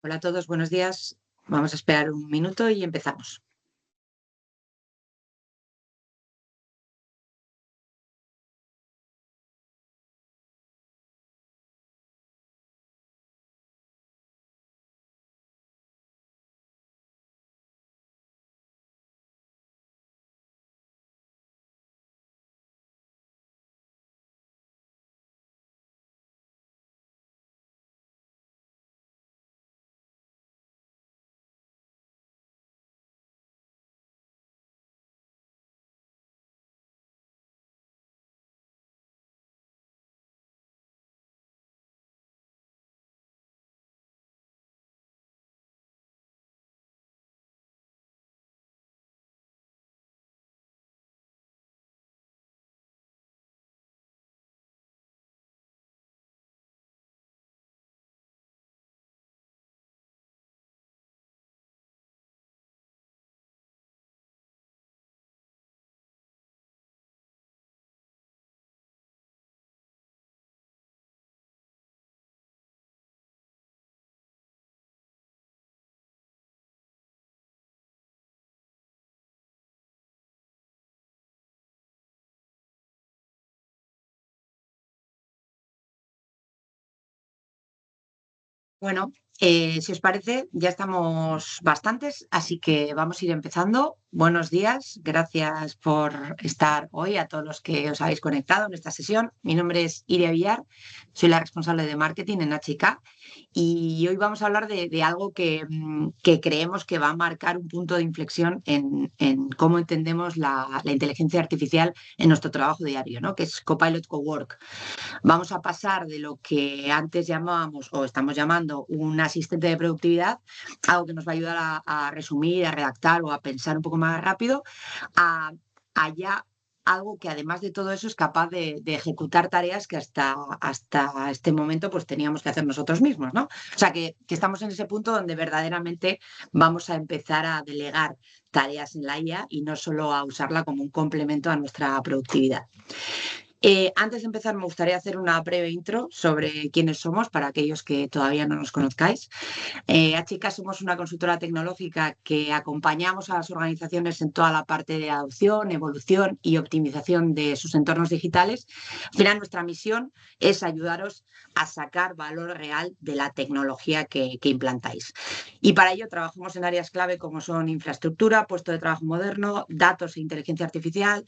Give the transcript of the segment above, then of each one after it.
Hola a todos, buenos días. Vamos a esperar un minuto y empezamos. Bueno, si os parece, ya estamos bastantes, así que vamos a ir empezando. Buenos días, gracias por estar hoy a todos los que os habéis conectado en esta sesión. Mi nombre es Iria Villar, soy la responsable de marketing en HK y hoy vamos a hablar de algo que creemos que va a marcar un punto de inflexión en cómo entendemos la inteligencia artificial en nuestro trabajo diario, ¿no? Que es Copilot Cowork. Vamos a pasar de lo que antes llamábamos o estamos llamando un asistente de productividad, algo que nos va a ayudar a resumir, a redactar o a pensar un poco más rápido, a, a ya algo que además de todo eso es capaz de ejecutar tareas que hasta este momento pues teníamos que hacer nosotros mismos, ¿no? O sea que estamos en ese punto donde verdaderamente vamos a empezar a delegar tareas en la IA y no solo a usarla como un complemento a nuestra productividad. Antes de empezar, me gustaría hacer una breve intro sobre quiénes somos para aquellos que todavía no nos conozcáis. HK somos una consultora tecnológica que acompañamos a las organizaciones en toda la parte de adopción, evolución y optimización de sus entornos digitales. Al final, nuestra misión es ayudaros a sacar valor real de la tecnología que implantáis. Y para ello trabajamos en áreas clave como son infraestructura, puesto de trabajo moderno, datos e inteligencia artificial,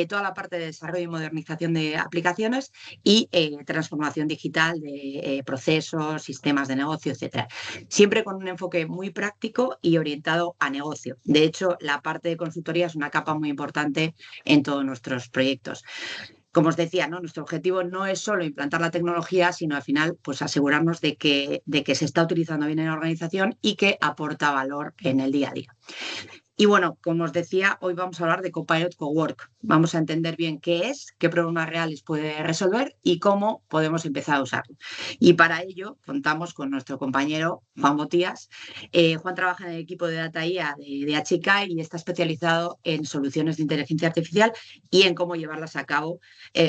toda la parte de desarrollo y modernización de aplicaciones y transformación digital de procesos, sistemas de negocio, etcétera. Siempre con un enfoque muy práctico y orientado a negocio. De hecho, la parte de consultoría es una capa muy importante en todos nuestros proyectos. Como os decía, ¿no? Nuestro objetivo no es solo implantar la tecnología, sino al final pues, asegurarnos de que se está utilizando bien en la organización y que aporta valor en el día a día. Y bueno, como os decía, hoy vamos a hablar de Copilot Cowork. Vamos a entender bien qué es, qué problemas reales puede resolver y cómo podemos empezar a usarlo. Y para ello contamos con nuestro compañero Juan Botías. Juan trabaja en el equipo de Data IA de HK y está especializado en soluciones de inteligencia artificial y en cómo llevarlas a cabo,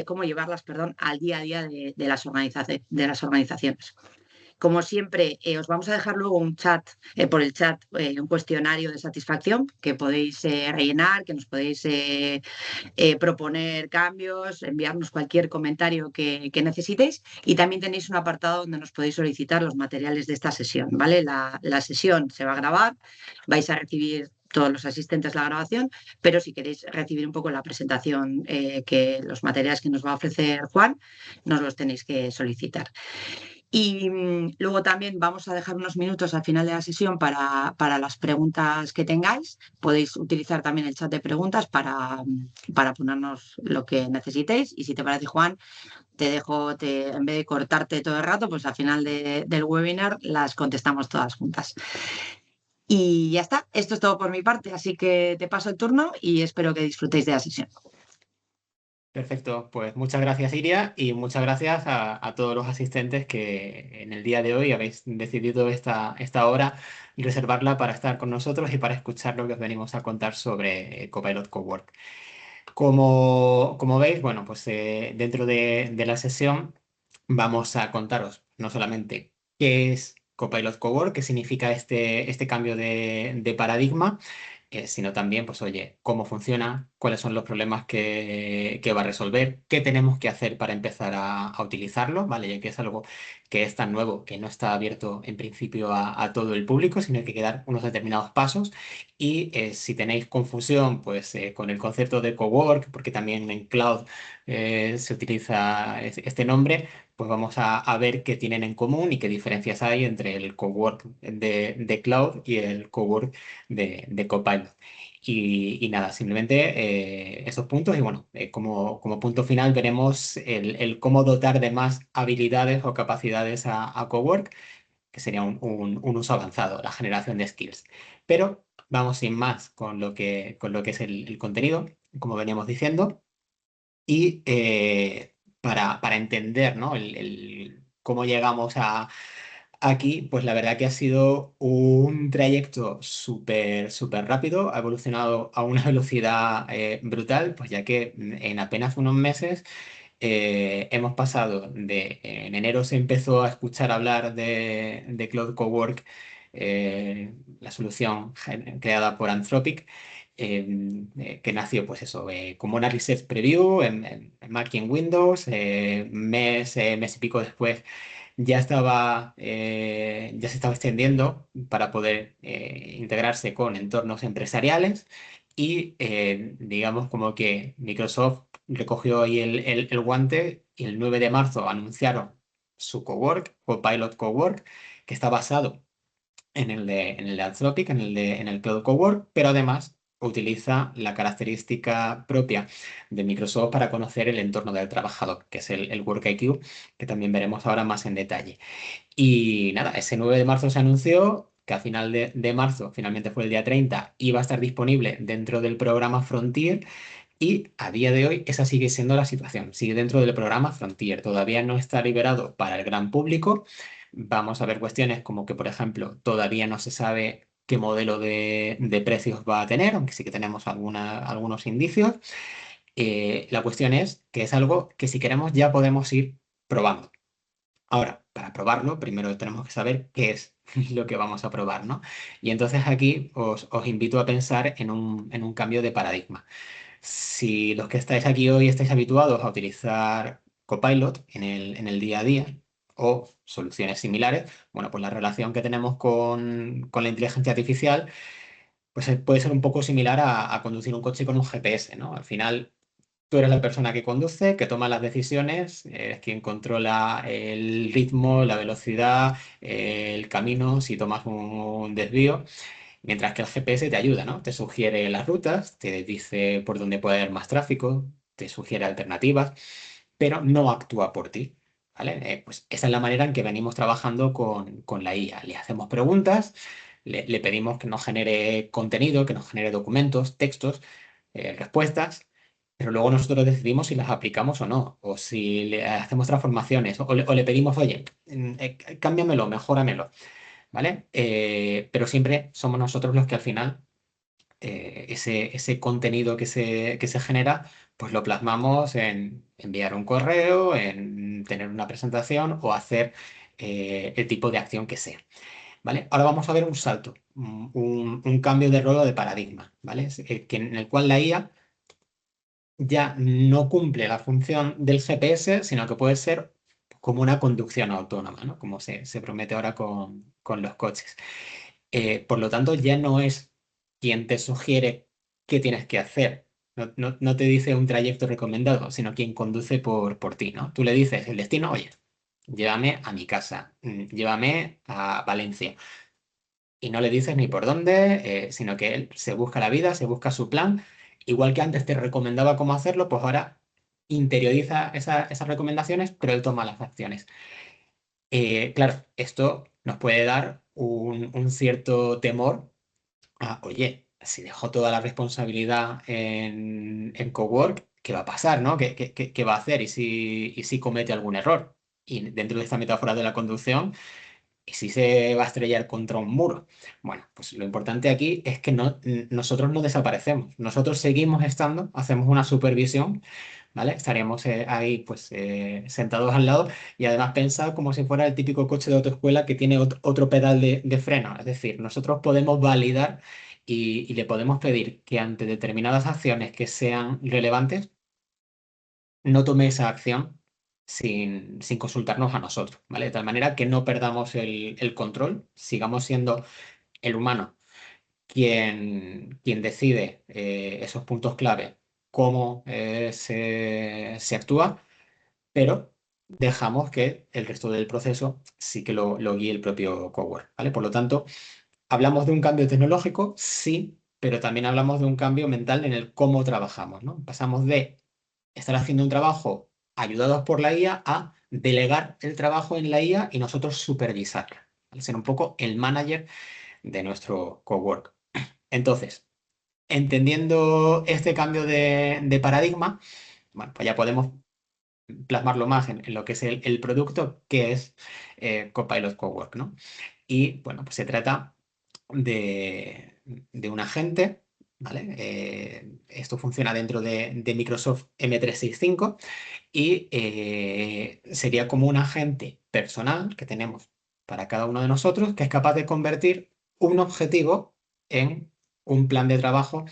cómo llevarlas, perdón, al día a día de las organizaciones. Como siempre, os vamos a dejar luego un chat, por el chat, un cuestionario de satisfacción que podéis rellenar, que nos podéis proponer cambios, enviarnos cualquier comentario que necesitéis y también tenéis un apartado donde nos podéis solicitar los materiales de esta sesión, ¿vale? La sesión se va a grabar, vais a recibir todos los asistentes la grabación, pero si queréis recibir un poco la presentación, los materiales que nos va a ofrecer Juan, nos los tenéis que solicitar. Y luego también vamos a dejar unos minutos al final de la sesión para las preguntas que tengáis. Podéis utilizar también el chat de preguntas para ponernos lo que necesitéis. Y si te parece, Juan, te dejo, en vez de cortarte todo el rato, pues al final del webinar las contestamos todas juntas. Y ya está, esto es todo por mi parte, así que te paso el turno y espero que disfrutéis de la sesión. Perfecto, pues muchas gracias Iria y muchas gracias a todos los asistentes que en el día de hoy habéis decidido esta hora reservarla para estar con nosotros y para escuchar lo que os venimos a contar sobre Copilot Cowork. Como veis, bueno, pues dentro de la sesión vamos a contaros no solamente qué es Copilot Cowork, qué significa este cambio de paradigma, sino también, pues oye, cómo funciona, cuáles son los problemas que va a resolver, qué tenemos que hacer para empezar a utilizarlo, ¿vale? Ya que es algo que es tan nuevo que no está abierto en principio a todo el público, sino que hay que dar unos determinados pasos. Y si tenéis confusión, pues con el concepto de cowork, porque también en cloud se utiliza este nombre, pues vamos a ver qué tienen en común y qué diferencias hay entre el cowork de cloud y el cowork de Copilot. Y nada, simplemente esos puntos y bueno, como punto final veremos el cómo dotar de más habilidades o capacidades a Cowork, que sería un uso avanzado, la generación de skills. Pero vamos sin más con lo que es el contenido, como veníamos diciendo, y para entender, ¿no? cómo llegamos aquí, pues la verdad que ha sido un trayecto súper, súper rápido, ha evolucionado a una velocidad brutal, pues ya que en apenas unos meses hemos pasado en enero se empezó a escuchar hablar de Cloud Cowork, la solución creada por Anthropic, que nació pues eso, como una research preview en Mac y en Windows, mes y pico después ya se estaba extendiendo para poder integrarse con entornos empresariales y digamos como que Microsoft recogió ahí el guante y el 9 de marzo anunciaron su cowork, Copilot Cowork, que está basado en el de Anthropic, en el Cloud Cowork, pero además utiliza la característica propia de Microsoft para conocer el entorno del trabajador, que es el WorkIQ, que también veremos ahora más en detalle. Y nada, ese 9 de marzo se anunció que a final de marzo, finalmente fue el día 30, iba a estar disponible dentro del programa Frontier y a día de hoy esa sigue siendo la situación. Sigue dentro del programa Frontier. Todavía no está liberado para el gran público. Vamos a ver cuestiones como que, por ejemplo, todavía no se sabe qué modelo de precios va a tener, aunque sí que tenemos algunos indicios. La cuestión es que es algo que si queremos ya podemos ir probando. Ahora, para probarlo, primero tenemos que saber qué es lo que vamos a probar, ¿no? Y entonces aquí os invito a pensar en un cambio de paradigma. Si los que estáis aquí hoy estáis habituados a utilizar Copilot en el día a día o soluciones similares, bueno, pues la relación que tenemos con la inteligencia artificial pues puede ser un poco similar a conducir un coche con un GPS, ¿no? Al final tú eres la persona que conduce, que toma las decisiones, es quien controla el ritmo, la velocidad, el camino, si tomas un desvío. Mientras que el GPS te ayuda, ¿no? Te sugiere las rutas, te dice por dónde puede haber más tráfico, te sugiere alternativas, pero no actúa por ti, ¿vale? Pues esa es la manera en que venimos trabajando con la IA. Le hacemos preguntas, le pedimos que nos genere contenido, que nos genere documentos, textos, respuestas, pero luego nosotros decidimos si las aplicamos o no, o si le hacemos transformaciones, o le pedimos, oye, cámbiamelo, mejóramelo. ¿Vale? Pero siempre somos nosotros los que al final ese contenido que se genera, pues lo plasmamos en enviar un correo, en tener una presentación o hacer el tipo de acción que sea. ¿Vale? Ahora vamos a ver un salto, un cambio de rol o de paradigma, ¿vale? En el cual la IA ya no cumple la función del GPS, sino que puede ser como una conducción autónoma, ¿no? Como se promete ahora con los coches. Por lo tanto, ya no es quien te sugiere qué tienes que hacer. No te dice un trayecto recomendado, sino quien conduce por ti, ¿no? Tú le dices el destino, oye, llévame a mi casa, llévame a Valencia. Y no le dices ni por dónde, sino que él se busca la vida, se busca su plan. Igual que antes te recomendaba cómo hacerlo, pues ahora interioriza esas recomendaciones, pero él toma las acciones. Claro, esto nos puede dar un cierto temor a, oye, si dejo toda la responsabilidad en Cowork, ¿qué va a pasar, no? ¿Qué va a hacer? ¿Y si comete algún error? Y dentro de esta metáfora de la conducción, ¿y si se va a estrellar contra un muro? Bueno, pues lo importante aquí es que nosotros no desaparecemos. Nosotros seguimos estando, hacemos una supervisión, ¿vale? Estaríamos ahí pues sentados al lado y además pensado como si fuera el típico coche de autoescuela que tiene otro pedal de freno. Es decir, nosotros podemos validar y le podemos pedir que ante determinadas acciones que sean relevantes, no tome esa acción sin consultarnos a nosotros, ¿vale? De tal manera que no perdamos el control, sigamos siendo el humano quien decide esos puntos clave, cómo se actúa, pero dejamos que el resto del proceso sí que lo guíe el propio cowork, ¿vale? Por lo tanto, hablamos de un cambio tecnológico, sí, pero también hablamos de un cambio mental en el cómo trabajamos, ¿no? Pasamos de estar haciendo un trabajo ayudados por la IA a delegar el trabajo en la IA y nosotros supervisarla, ¿vale? Ser un poco el manager de nuestro cowork. Entonces, entendiendo este cambio de paradigma, bueno, pues ya podemos plasmarlo más en lo que es el producto, que es Copilot Cowork, ¿no? Y bueno, pues se trata de un agente, ¿vale? Esto funciona dentro de Microsoft M365 y sería como un agente personal que tenemos para cada uno de nosotros que es capaz de convertir un objetivo en un plan de trabajo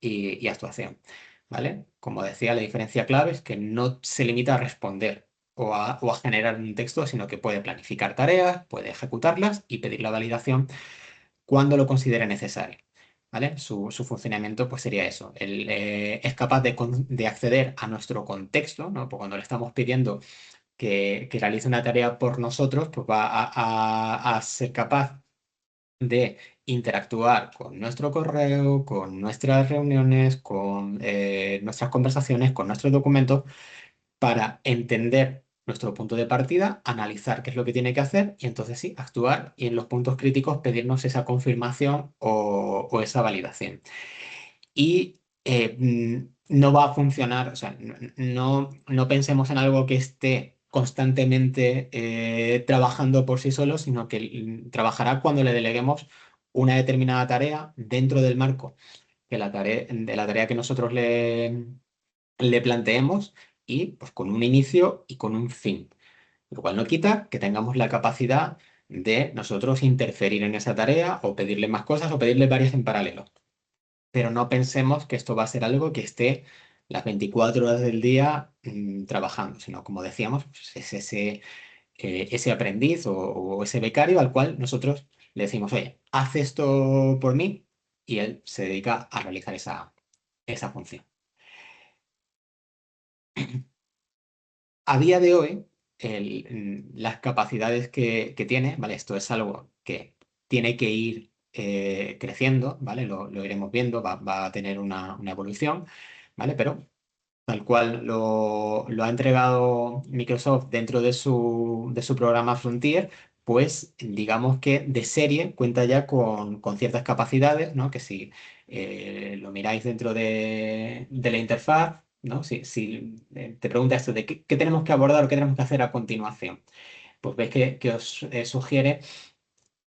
y actuación, ¿vale? Como decía, la diferencia clave es que no se limita a responder o a generar un texto, sino que puede planificar tareas, puede ejecutarlas y pedir la validación cuando lo considere necesario. ¿Vale? Su funcionamiento pues sería eso. Él es capaz de acceder a nuestro contexto, ¿no? Pues cuando le estamos pidiendo que realice una tarea por nosotros, pues va a ser capaz de interactuar con nuestro correo, con nuestras reuniones, con nuestras conversaciones, con nuestros documentos, para entender nuestro punto de partida, analizar qué es lo que tiene que hacer y entonces sí, actuar y en los puntos críticos pedirnos esa confirmación o esa validación. Y no va a funcionar, o sea, no pensemos en algo que esté constantemente trabajando por sí solo, sino que trabajará cuando le deleguemos una determinada tarea dentro del marco de la tarea que nosotros le planteemos y pues con un inicio y con un fin. Lo cual no quita que tengamos la capacidad de nosotros interferir en esa tarea o pedirle más cosas o pedirle varias en paralelo. Pero no pensemos que esto va a ser algo que esté las 24 horas del día trabajando, sino como decíamos, pues, es ese aprendiz o ese becario al cual nosotros le decimos, oye, haz esto por mí y él se dedica a realizar esa función. A día de hoy, las capacidades que tiene, ¿vale? Esto es algo que tiene que ir creciendo, ¿vale? Lo iremos viendo, va a tener una evolución, ¿vale? Pero tal cual lo ha entregado Microsoft dentro de su programa Frontier, pues digamos que de serie cuenta ya con ciertas capacidades, ¿no? Que si lo miráis dentro de la interfaz, ¿no? Si te pregunta esto de qué tenemos que abordar o qué tenemos que hacer a continuación, pues ves que os sugiere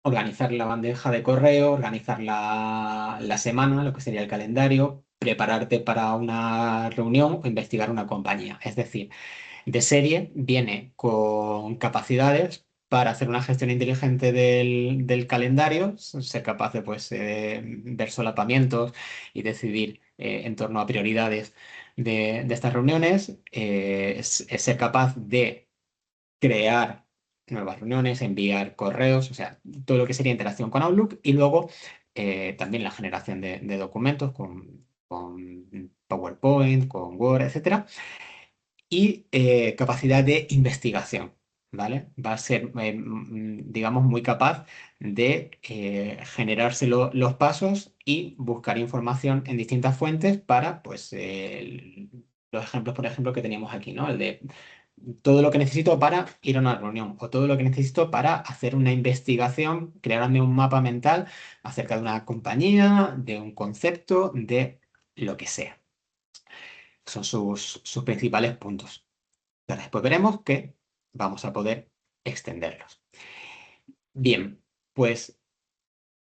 organizar la bandeja de correo, organizar la semana, lo que sería el calendario, prepararte para una reunión o investigar una compañía. Es decir, de serie viene con capacidades para hacer una gestión inteligente del calendario, ser capaz de pues, ver solapamientos y decidir en torno a prioridades de estas reuniones, es ser capaz de crear nuevas reuniones, enviar correos, o sea, todo lo que sería interacción con Outlook y luego también la generación de documentos con PowerPoint, con Word, etcétera, y capacidad de investigación, ¿vale? Va a ser, digamos, muy capaz de generarse los pasos y buscar información en distintas fuentes para, pues, los ejemplos, por ejemplo, que teníamos aquí, ¿no? El de todo lo que necesito para ir a una reunión o todo lo que necesito para hacer una investigación, crearme un mapa mental acerca de una compañía, de un concepto, de lo que sea. Son sus principales puntos. Pero después veremos que vamos a poder extenderlos. Bien, pues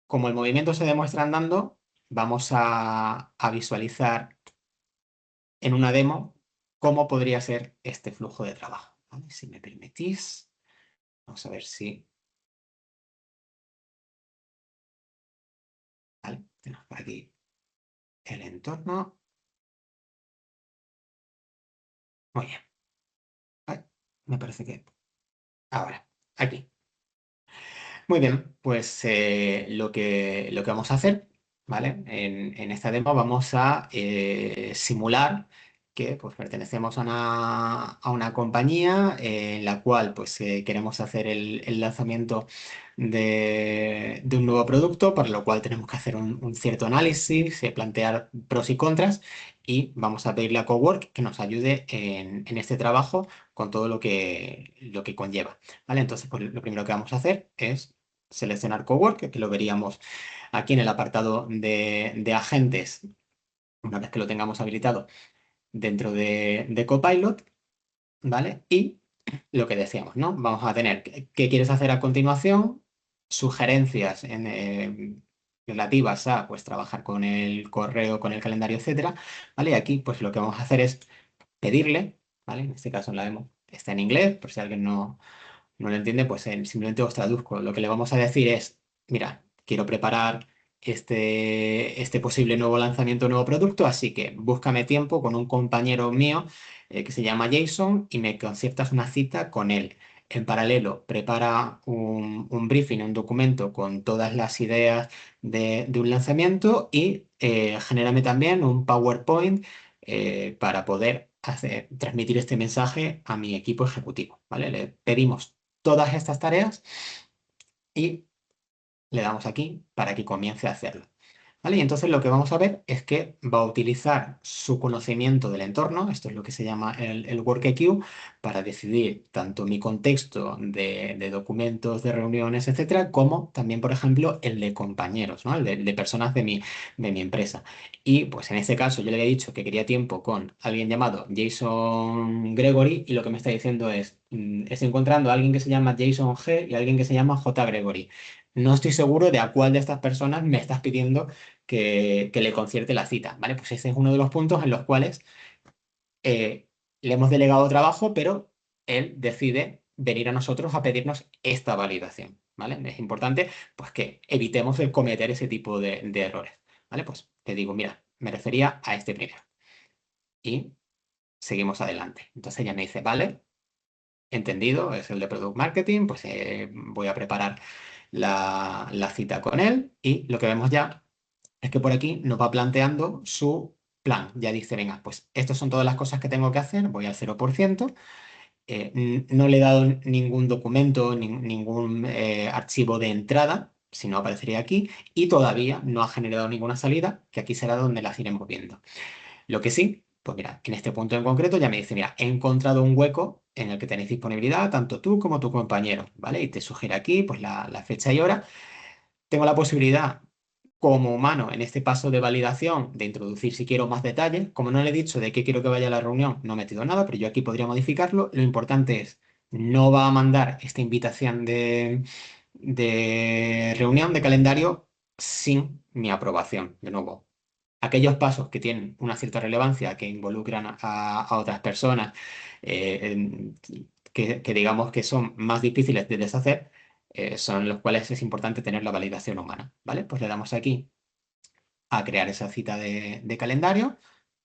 como el movimiento se demuestra andando, vamos a visualizar en una demo cómo podría ser este flujo de trabajo, ¿vale? Si me permitís, vamos a ver si... Vale, tenemos por aquí el entorno. Muy bien. Ay, me parece que... Ahora, aquí. Muy bien, pues lo que vamos a hacer, ¿vale? En esta demo vamos a simular que pues, pertenecemos a una compañía en la cual pues, queremos hacer el lanzamiento de un nuevo producto, para lo cual tenemos que hacer un cierto análisis, plantear pros y contras, y vamos a pedirle a Cowork que nos ayude en este trabajo con todo lo que conlleva. ¿Vale? Entonces, pues, lo primero que vamos a hacer es seleccionar Cowork, que lo veríamos aquí en el apartado de agentes, una vez que lo tengamos habilitado dentro de Copilot, ¿vale? Y lo que decíamos, ¿no? Vamos a tener qué quieres hacer a continuación, sugerencias relativas a pues, trabajar con el correo, con el calendario, etcétera, ¿vale? Y aquí, pues lo que vamos a hacer es pedirle, ¿vale? En este caso la demo está en inglés, por si alguien no lo entiende, pues simplemente os traduzco. Lo que le vamos a decir es, mira, quiero preparar este posible nuevo lanzamiento, nuevo producto, así que búscame tiempo con un compañero mío que se llama Jason y me conciertas una cita con él. En paralelo, prepara un briefing, un documento con todas las ideas de un lanzamiento y genérame también un PowerPoint para poder transmitir este mensaje a mi equipo ejecutivo, ¿vale? Le pedimos todas estas tareas y le damos aquí para que comience a hacerlo. ¿Vale? Y entonces lo que vamos a ver es que va a utilizar su conocimiento del entorno, esto es lo que se llama el Work EQ, para decidir tanto mi contexto de documentos, de reuniones, etcétera, como también, por ejemplo, el de compañeros, ¿no? El de personas de mi empresa. Y pues en este caso yo le había dicho que quería tiempo con alguien llamado Jason Gregory y lo que me está diciendo es, estoy encontrando a alguien que se llama Jason G y a alguien que se llama J. Gregory. No estoy seguro de a cuál de estas personas me estás pidiendo que le concierte la cita, ¿vale? Pues ese es uno de los puntos en los cuales le hemos delegado trabajo, pero él decide venir a nosotros a pedirnos esta validación, ¿vale? Es importante pues, que evitemos el cometer ese tipo de errores, ¿vale? Pues te digo, mira, me refería a este primero. Y seguimos adelante. Entonces ella me dice, vale, entendido, es el de Product Marketing, pues voy a preparar la cita con él y lo que vemos ya es que por aquí nos va planteando su plan. Ya dice, venga, pues estas son todas las cosas que tengo que hacer, voy al 0%, no le he dado ningún documento, ningún archivo de entrada, si no aparecería aquí, y todavía no ha generado ninguna salida, que aquí será donde las iremos viendo. Lo que sí, pues mira, en este punto en concreto ya me dice, mira, he encontrado un hueco en el que tenéis disponibilidad, tanto tú como tu compañero, ¿vale? Y te sugiere aquí, pues la fecha y hora. Tengo la posibilidad como humano en este paso de validación de introducir si quiero más detalles. Como no le he dicho de qué quiero que vaya a la reunión, no he metido nada, pero yo aquí podría modificarlo. Lo importante es, no va a mandar esta invitación de reunión, de calendario, sin mi aprobación. De nuevo, aquellos pasos que tienen una cierta relevancia, que involucran a otras personas, que digamos que son más difíciles de deshacer, son los cuales es importante tener la validación humana, ¿vale? Pues le damos aquí a crear esa cita de calendario,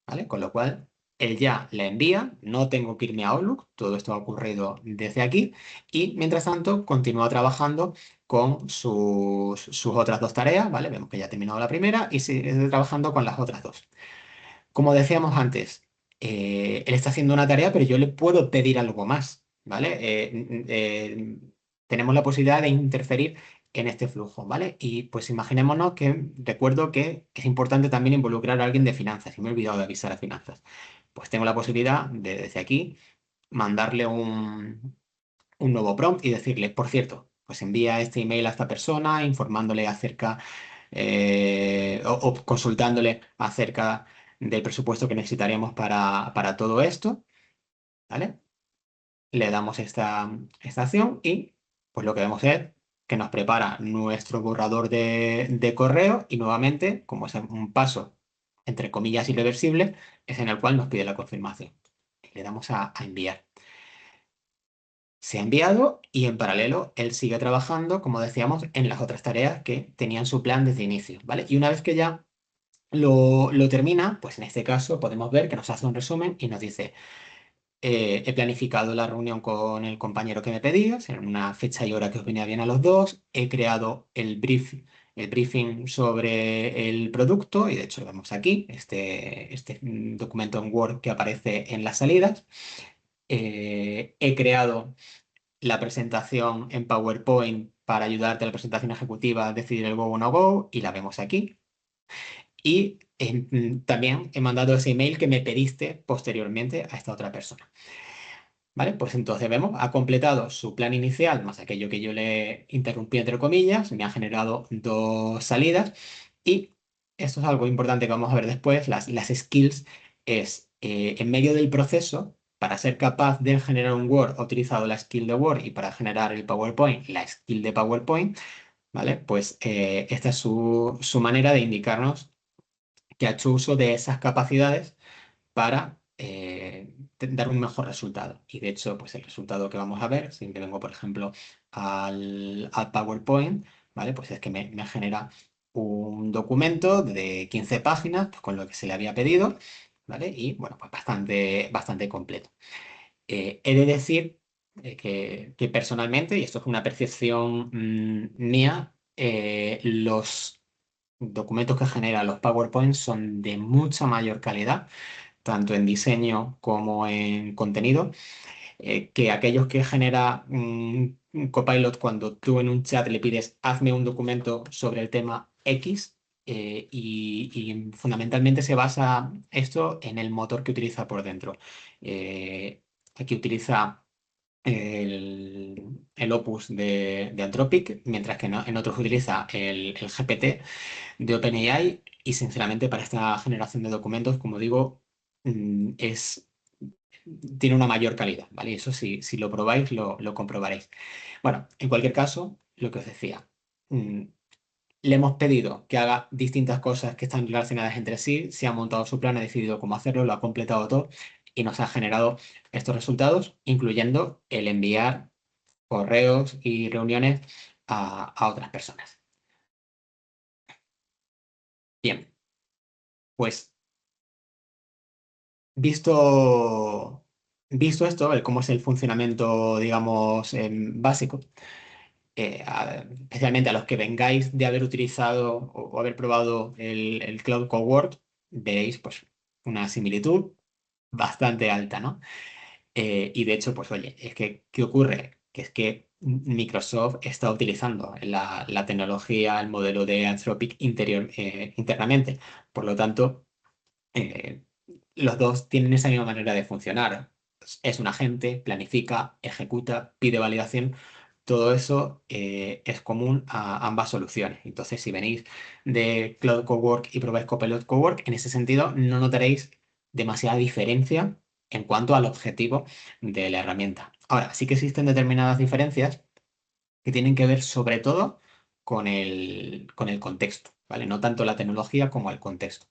¿vale? Con lo cual él ya la envía, no tengo que irme a Outlook, todo esto ha ocurrido desde aquí y mientras tanto continúa trabajando con sus otras dos tareas, ¿vale? Vemos que ya ha terminado la primera y sigue trabajando con las otras dos. Como decíamos antes, él está haciendo una tarea, pero yo le puedo pedir algo más, ¿vale? Tenemos la posibilidad de interferir en este flujo, ¿vale? Y pues imaginémonos que recuerdo que es importante también involucrar a alguien de finanzas, y me he olvidado de avisar a finanzas. Pues tengo la posibilidad de desde aquí mandarle un nuevo prompt y decirle, por cierto, pues envía este email a esta persona informándole acerca o consultándole acerca del presupuesto que necesitaríamos para todo esto, ¿vale? Le damos esta acción y pues lo que vemos es que nos prepara nuestro borrador de correo y nuevamente, como es un paso entre comillas irreversible, es en el cual nos pide la confirmación. Le damos a enviar. Se ha enviado y en paralelo él sigue trabajando, como decíamos, en las otras tareas que tenían su plan desde inicio, ¿vale? Y una vez que ya lo termina, pues en este caso podemos ver que nos hace un resumen y nos dice, he planificado la reunión con el compañero que me pedías en una fecha y hora que os venía bien a los dos, he creado el briefing sobre el producto y de hecho lo vemos aquí, este documento en Word que aparece en las salidas. He creado la presentación en PowerPoint para ayudarte a la presentación ejecutiva a decidir el go o no go, y la vemos aquí. Y también he mandado ese email que me pediste posteriormente a esta otra persona. ¿Vale? Pues entonces vemos, ha completado su plan inicial más aquello que yo le interrumpí entre comillas, me ha generado 2 salidas y esto es algo importante que vamos a ver después, las skills es en medio del proceso, para ser capaz de generar un Word, he utilizado la skill de Word y para generar el PowerPoint, la skill de PowerPoint, ¿vale? Pues esta es su manera de indicarnos que ha hecho uso de esas capacidades para dar un mejor resultado. Y de hecho, pues el resultado que vamos a ver, si me vengo, por ejemplo, al PowerPoint, ¿vale? Pues es que me genera un documento de 15 páginas pues, con lo que se le había pedido, ¿vale? Y bueno, pues bastante completo. He de decir que personalmente, y esto es una percepción mía, los documentos que generan los PowerPoints son de mucha mayor calidad tanto en diseño como en contenido, que aquellos que genera un Copilot cuando tú en un chat le pides hazme un documento sobre el tema X. Y fundamentalmente se basa esto en el motor que utiliza por dentro. Aquí utiliza el Opus de Anthropic, mientras que en otros utiliza el GPT de OpenAI y sinceramente para esta generación de documentos, como digo, tiene una mayor calidad, ¿vale? Y eso si lo probáis lo comprobaréis. Bueno, en cualquier caso, lo que os decía, mm, le hemos pedido que haga distintas cosas que están relacionadas entre sí, se ha montado su plan, ha decidido cómo hacerlo, lo ha completado todo y nos ha generado estos resultados, incluyendo el enviar correos y reuniones a otras personas. Bien, pues visto esto, el cómo es el funcionamiento, digamos, básico, especialmente a los que vengáis de haber utilizado o haber probado el Cloud Cowork, veréis pues una similitud bastante alta, ¿no? Y de hecho, pues oye, es que, ¿qué ocurre? Que es que Microsoft está utilizando la tecnología, el modelo de Anthropic internamente. Por lo tanto, eh, los dos tienen esa misma manera de funcionar. Es un agente, planifica, ejecuta, pide validación. Todo eso es común a ambas soluciones. Entonces, si venís de Cloud Cowork y probáis Copilot Cowork, en ese sentido no notaréis demasiada diferencia en cuanto al objetivo de la herramienta. Ahora, sí que existen determinadas diferencias que tienen que ver sobre todo con el contexto, ¿vale? No tanto la tecnología como el contexto.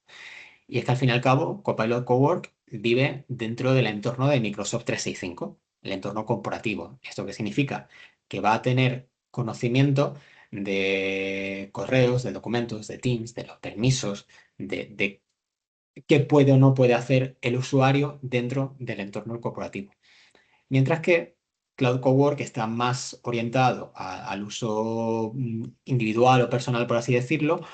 Y es que al fin y al cabo, Copilot Cowork vive dentro del entorno de Microsoft 365, el entorno corporativo. ¿Esto qué significa? Que va a tener conocimiento de correos, de documentos, de Teams, de los permisos, de qué puede o no puede hacer el usuario dentro del entorno corporativo. Mientras que Cloud Cowork está más orientado al uso individual o personal, por así decirlo,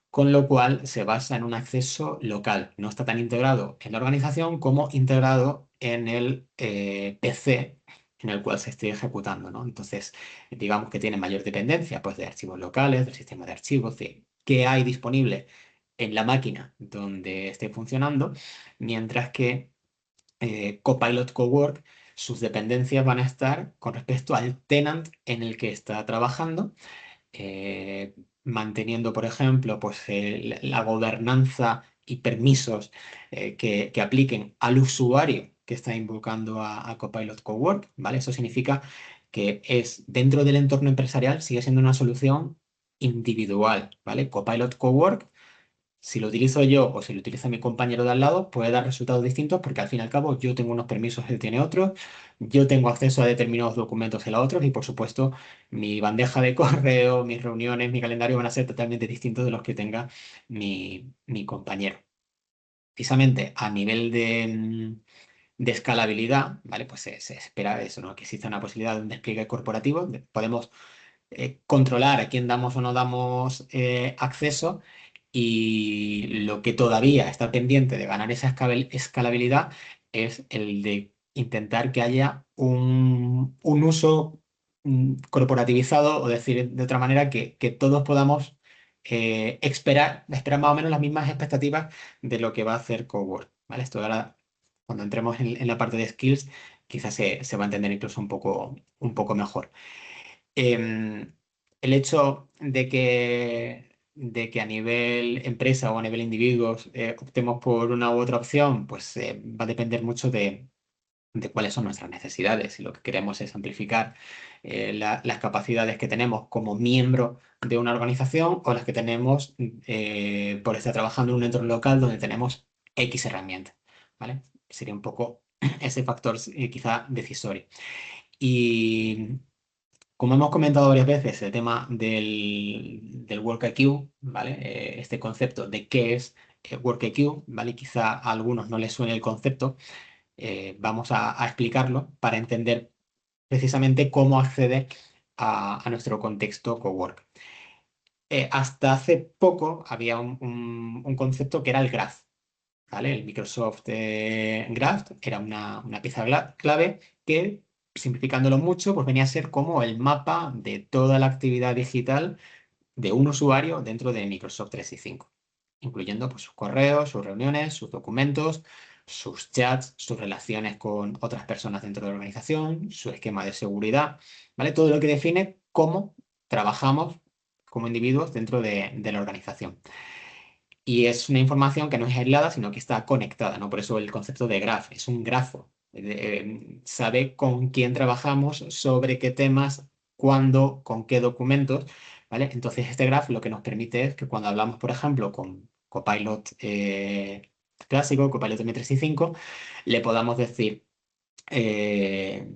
con lo cual se basa en un acceso local. No está tan integrado en la organización como integrado en el PC en el cual se esté ejecutando, ¿no? Entonces, digamos que tiene mayor dependencia pues, de archivos locales, del sistema de archivos, de qué hay disponible en la máquina donde esté funcionando, mientras que Copilot Cowork, sus dependencias van a estar con respecto al tenant en el que está trabajando manteniendo, por ejemplo, pues, la gobernanza y permisos que apliquen al usuario que está invocando a Copilot Cowork, ¿vale? Eso significa que es dentro del entorno empresarial sigue siendo una solución individual, ¿vale? Copilot Cowork si lo utilizo yo o si lo utiliza mi compañero de al lado, puede dar resultados distintos porque al fin y al cabo yo tengo unos permisos, él tiene otros, yo tengo acceso a determinados documentos, él a otros y por supuesto mi bandeja de correo, mis reuniones, mi calendario van a ser totalmente distintos de los que tenga mi compañero. Precisamente a nivel de escalabilidad, ¿vale? Pues se espera eso, ¿no? Que exista una posibilidad de un despliegue corporativo. Podemos controlar a quién damos o no damos acceso y lo que todavía está pendiente de ganar esa escalabilidad es el de intentar que haya un uso corporativizado o decir de otra manera que todos podamos esperar más o menos las mismas expectativas de lo que va a hacer Cowork, ¿vale? Esto ahora, cuando entremos en la parte de skills, quizás se va a entender incluso un poco mejor. Em, el hecho de que a nivel empresa o a nivel individuos optemos por una u otra opción, pues va a depender mucho de cuáles son nuestras necesidades. Si lo que queremos es amplificar las capacidades que tenemos como miembro de una organización o las que tenemos por estar trabajando en un entorno local donde tenemos X herramientas, ¿vale? Sería un poco ese factor quizá decisorio. Y como hemos comentado varias veces, el tema del Work IQ, ¿vale? Este concepto de qué es Work IQ, ¿vale? Quizá a algunos no les suene el concepto, vamos a explicarlo para entender precisamente cómo acceder a nuestro contexto cowork. Hasta hace poco había un concepto que era el graph, ¿vale? El Microsoft Graph era una pieza clave que, simplificándolo mucho, pues venía a ser como el mapa de toda la actividad digital de un usuario dentro de Microsoft 365, incluyendo pues, sus correos, sus reuniones, sus documentos, sus chats, sus relaciones con otras personas dentro de la organización, su esquema de seguridad, ¿vale? Todo lo que define cómo trabajamos como individuos dentro de la organización. Y es una información que no es aislada, sino que está conectada, ¿no? Por eso el concepto de graph, es un grafo. Sabe con quién trabajamos, sobre qué temas, cuándo, con qué documentos, ¿vale? Entonces este graph lo que nos permite es que cuando hablamos, por ejemplo, con Copilot clásico, Copilot M365, le podamos decir, eh,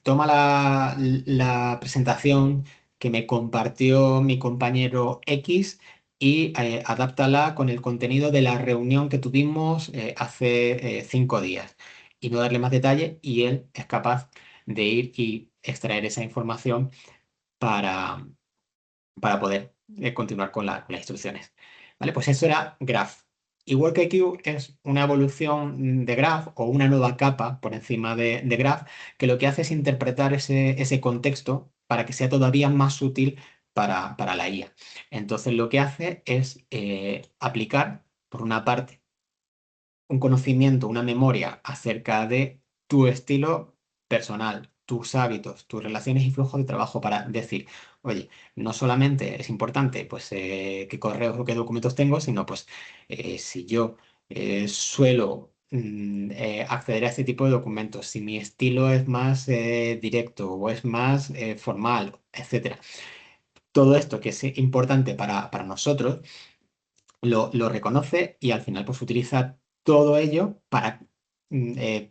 toma la presentación que me compartió mi compañero X y adáptala con el contenido de la reunión que tuvimos hace 5 días. Y no darle más detalle y él es capaz de ir y extraer esa información para, para poder continuar con las instrucciones. ¿Vale? Pues eso era Graph. Y WorkIQ es una evolución de Graph o una nueva capa por encima de Graph que lo que hace es interpretar ese contexto para que sea todavía más útil para la IA. Entonces lo que hace es aplicar, por una parte, un conocimiento, una memoria acerca de tu estilo personal, tus hábitos, tus relaciones y flujos de trabajo para decir, oye, no solamente es importante pues qué correos o qué documentos tengo, sino pues si yo suelo acceder a este tipo de documentos, si mi estilo es más directo o es más formal, etcétera. Todo esto que es importante para nosotros lo reconoce y al final pues utiliza todo ello para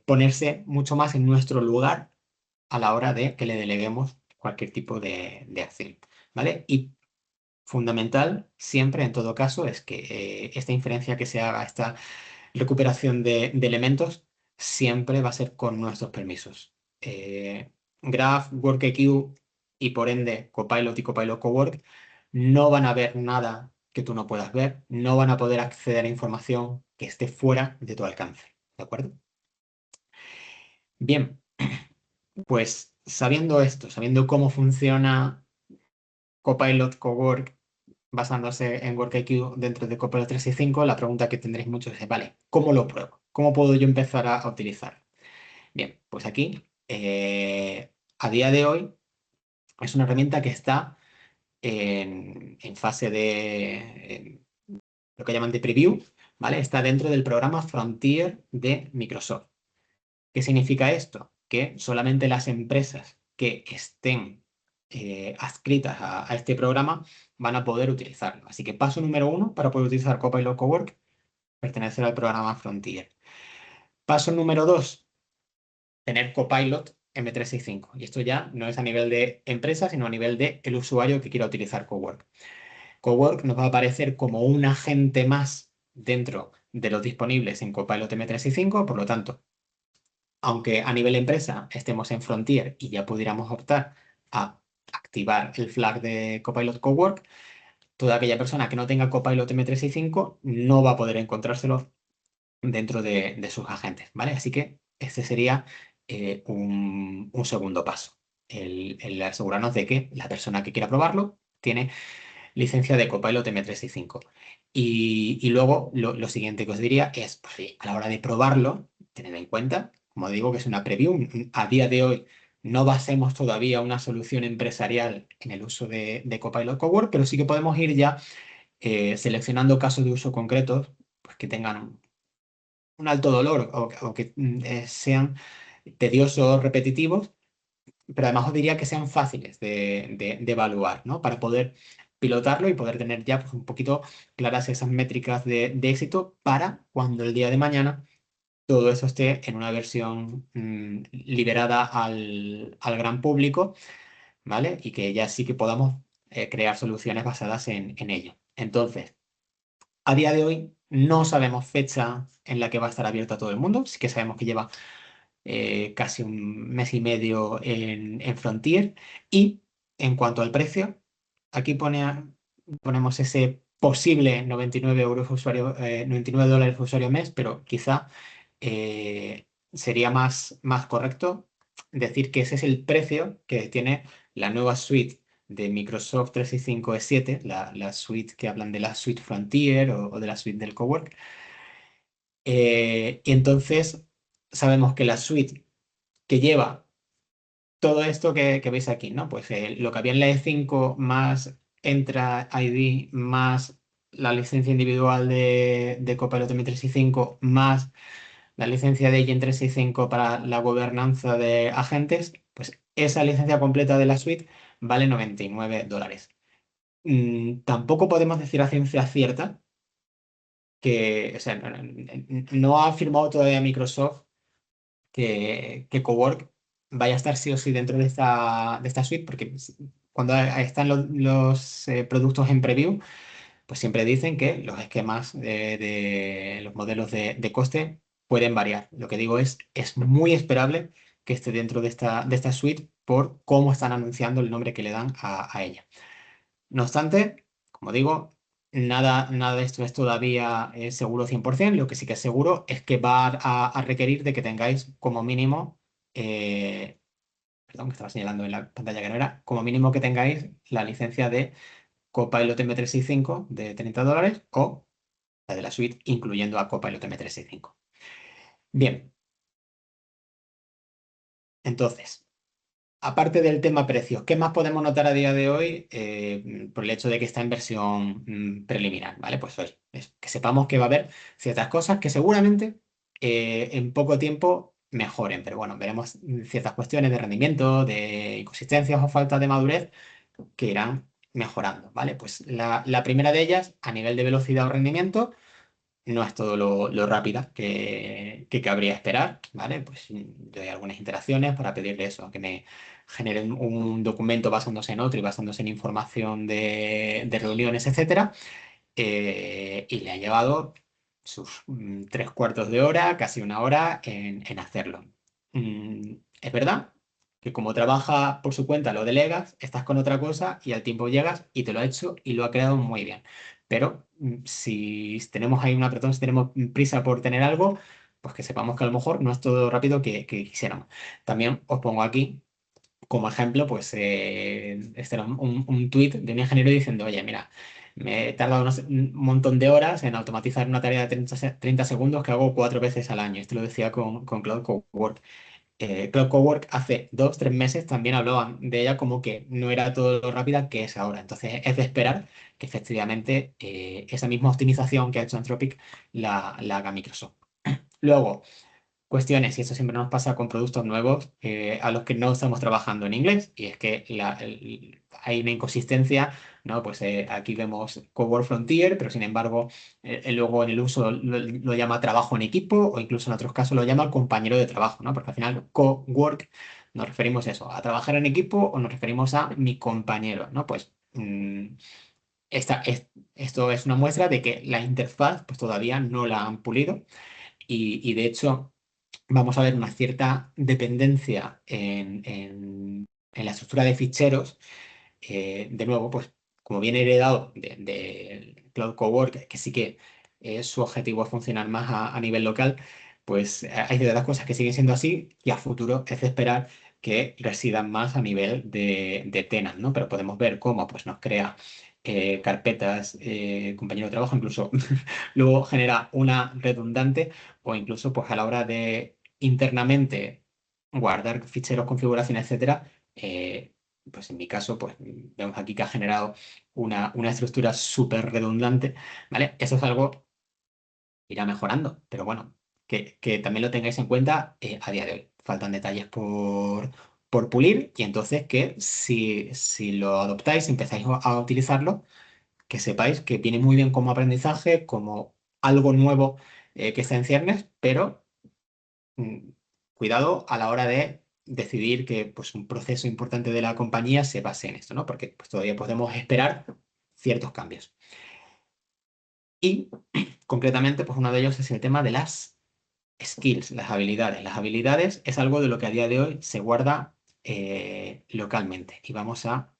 ponerse mucho más en nuestro lugar a la hora de que le deleguemos cualquier tipo de acción, ¿vale? Y fundamental siempre en todo caso es que esta inferencia que se haga, esta recuperación de elementos, siempre va a ser con nuestros permisos. Graph, WorkIQ y por ende Copilot y Copilot Cowork no van a ver nada que tú no puedas ver, no van a poder acceder a información que esté fuera de tu alcance. ¿De acuerdo? Bien, pues sabiendo esto, sabiendo cómo funciona Copilot Cowork basándose en WorkIQ dentro de Copilot 365, la pregunta que tendréis muchos es, vale, ¿cómo lo pruebo? ¿Cómo puedo yo empezar a utilizar? Bien, pues aquí, a día de hoy, es una herramienta que está en fase de lo que llaman de preview, ¿vale? Está dentro del programa Frontier de Microsoft. ¿Qué significa esto? Que solamente las empresas que estén adscritas a este programa van a poder utilizarlo. Así que paso número 1 para poder utilizar Copilot Cowork, pertenecer al programa Frontier. Paso número 2, tener Copilot M365. Y esto ya no es a nivel de empresa, sino a nivel de el usuario que quiera utilizar Cowork. Cowork nos va a aparecer como un agente más dentro de los disponibles en Copilot M365, por lo tanto, aunque a nivel empresa estemos en Frontier y ya pudiéramos optar a activar el flag de Copilot Cowork, toda aquella persona que no tenga Copilot M365 no va a poder encontrárselo dentro de sus agentes, ¿vale? Así que este sería un segundo paso, el asegurarnos de que la persona que quiera probarlo tiene licencia de Copilot M365. Y luego lo siguiente que os diría es, pues sí, a la hora de probarlo, tened en cuenta, como digo, que es una preview. A día de hoy no basemos todavía una solución empresarial en el uso de Copilot Cowork, pero sí que podemos ir ya seleccionando casos de uso concretos pues, que tengan un alto dolor o que sean tediosos, repetitivos, pero además os diría que sean fáciles de evaluar, ¿no? Para poder pilotarlo y poder tener ya pues, un poquito claras esas métricas de éxito para cuando el día de mañana todo eso esté en una versión liberada al gran público, ¿vale? Y que ya sí que podamos crear soluciones basadas en ello. Entonces, a día de hoy no sabemos fecha en la que va a estar abierto a todo el mundo, sí que sabemos que lleva casi un mes y medio en Frontier. Y en cuanto al precio, aquí ponemos ese posible 99 euros usuario, 99 dólares usuario mes, pero quizá sería más correcto decir que ese es el precio que tiene la nueva suite de Microsoft 365 E7, la suite que hablan de la suite Frontier o de la suite del Cowork. Y entonces sabemos que la suite que lleva todo esto que veis aquí, ¿no? Pues lo que había en la E5 más Entra ID más la licencia individual de Copilot M365 más la licencia de Agent 365 para la gobernanza de agentes, pues esa licencia completa de la suite vale 99 dólares. Tampoco podemos decir a ciencia cierta que, o sea, no ha firmado todavía Microsoft que Cowork vaya a estar sí o sí dentro de esta suite, porque cuando están los productos en preview, pues siempre dicen que los esquemas de los modelos de coste pueden variar. Lo que digo es muy esperable que esté dentro de esta suite por cómo están anunciando el nombre que le dan a ella. No obstante, como digo, nada de esto es todavía seguro 100%. Lo que sí que es seguro es que va a requerir de que tengáis como mínimo, perdón, que estaba señalando en la pantalla que no era, como mínimo que tengáis la licencia de Copilot M365 de 30 dólares o la de la suite incluyendo a Copilot M365. Bien, entonces, aparte del tema precios, ¿qué más podemos notar a día de hoy por el hecho de que está en versión preliminar? ¿Vale? Pues hoy, que sepamos que va a haber ciertas cosas que seguramente en poco tiempo mejoren, pero bueno, veremos ciertas cuestiones de rendimiento, de inconsistencias o falta de madurez que irán mejorando, ¿vale? Pues la primera de ellas, a nivel de velocidad o rendimiento, no es todo lo rápida que cabría esperar, ¿vale? Pues doy algunas interacciones para pedirle eso, que me generen un documento basándose en otro y basándose en información de reuniones, etcétera. Y le ha llevado sus 3/4 de hora, casi una hora en hacerlo. Es verdad que como trabaja por su cuenta, lo delegas, estás con otra cosa y al tiempo llegas y te lo ha hecho y lo ha creado muy bien. Pero si tenemos ahí un apretón, si tenemos prisa por tener algo, pues que sepamos que a lo mejor no es todo rápido que quisiéramos. También os pongo aquí como ejemplo, pues este era un tuit de un ingeniero diciendo, oye, mira, me he tardado un montón de horas en automatizar una tarea de 30 segundos que hago 4 veces al año. Esto lo decía con Cloud Cowork. Cloud Cowork hace 2, 3 meses también hablaban de ella como que no era todo lo rápida que es ahora. Entonces es de esperar que efectivamente esa misma optimización que ha hecho Anthropic la haga Microsoft. Luego, cuestiones, y esto siempre nos pasa con productos nuevos a los que no estamos trabajando en inglés, y es que hay una inconsistencia, ¿no? Pues aquí vemos Cowork Frontier, pero sin embargo, luego en el uso lo llama trabajo en equipo, o incluso en otros casos lo llama compañero de trabajo, ¿no? Porque al final, cowork, nos referimos a eso, a trabajar en equipo, o nos referimos a mi compañero, ¿no? Pues esto es una muestra de que la interfaz pues todavía no la han pulido, y de hecho vamos a ver una cierta dependencia en la estructura de ficheros. De nuevo, pues como viene heredado del Cloud Cowork, que sí que su objetivo es funcionar más a nivel local, pues hay ciertas cosas que siguen siendo así, y a futuro es de esperar que residan más a nivel de tenant, ¿no? Pero podemos ver cómo pues, nos crea carpetas, compañero de trabajo, incluso luego genera una redundante, o incluso pues a la hora de internamente guardar ficheros, configuraciones, etcétera. Pues en mi caso, pues vemos aquí que ha generado una estructura súper redundante, ¿vale? Eso es algo que irá mejorando, pero bueno, que también lo tengáis en cuenta a día de hoy. Faltan detalles por pulir, y entonces que si lo adoptáis, empezáis a utilizarlo, que sepáis que viene muy bien como aprendizaje, como algo nuevo que está en ciernes, pero mm, cuidado a la hora de decidir que pues, un proceso importante de la compañía se base en esto, ¿no? Porque pues, todavía podemos esperar ciertos cambios. Y concretamente, pues uno de ellos es el tema de las skills, las habilidades. Las habilidades es algo de lo que a día de hoy se guarda localmente, y vamos a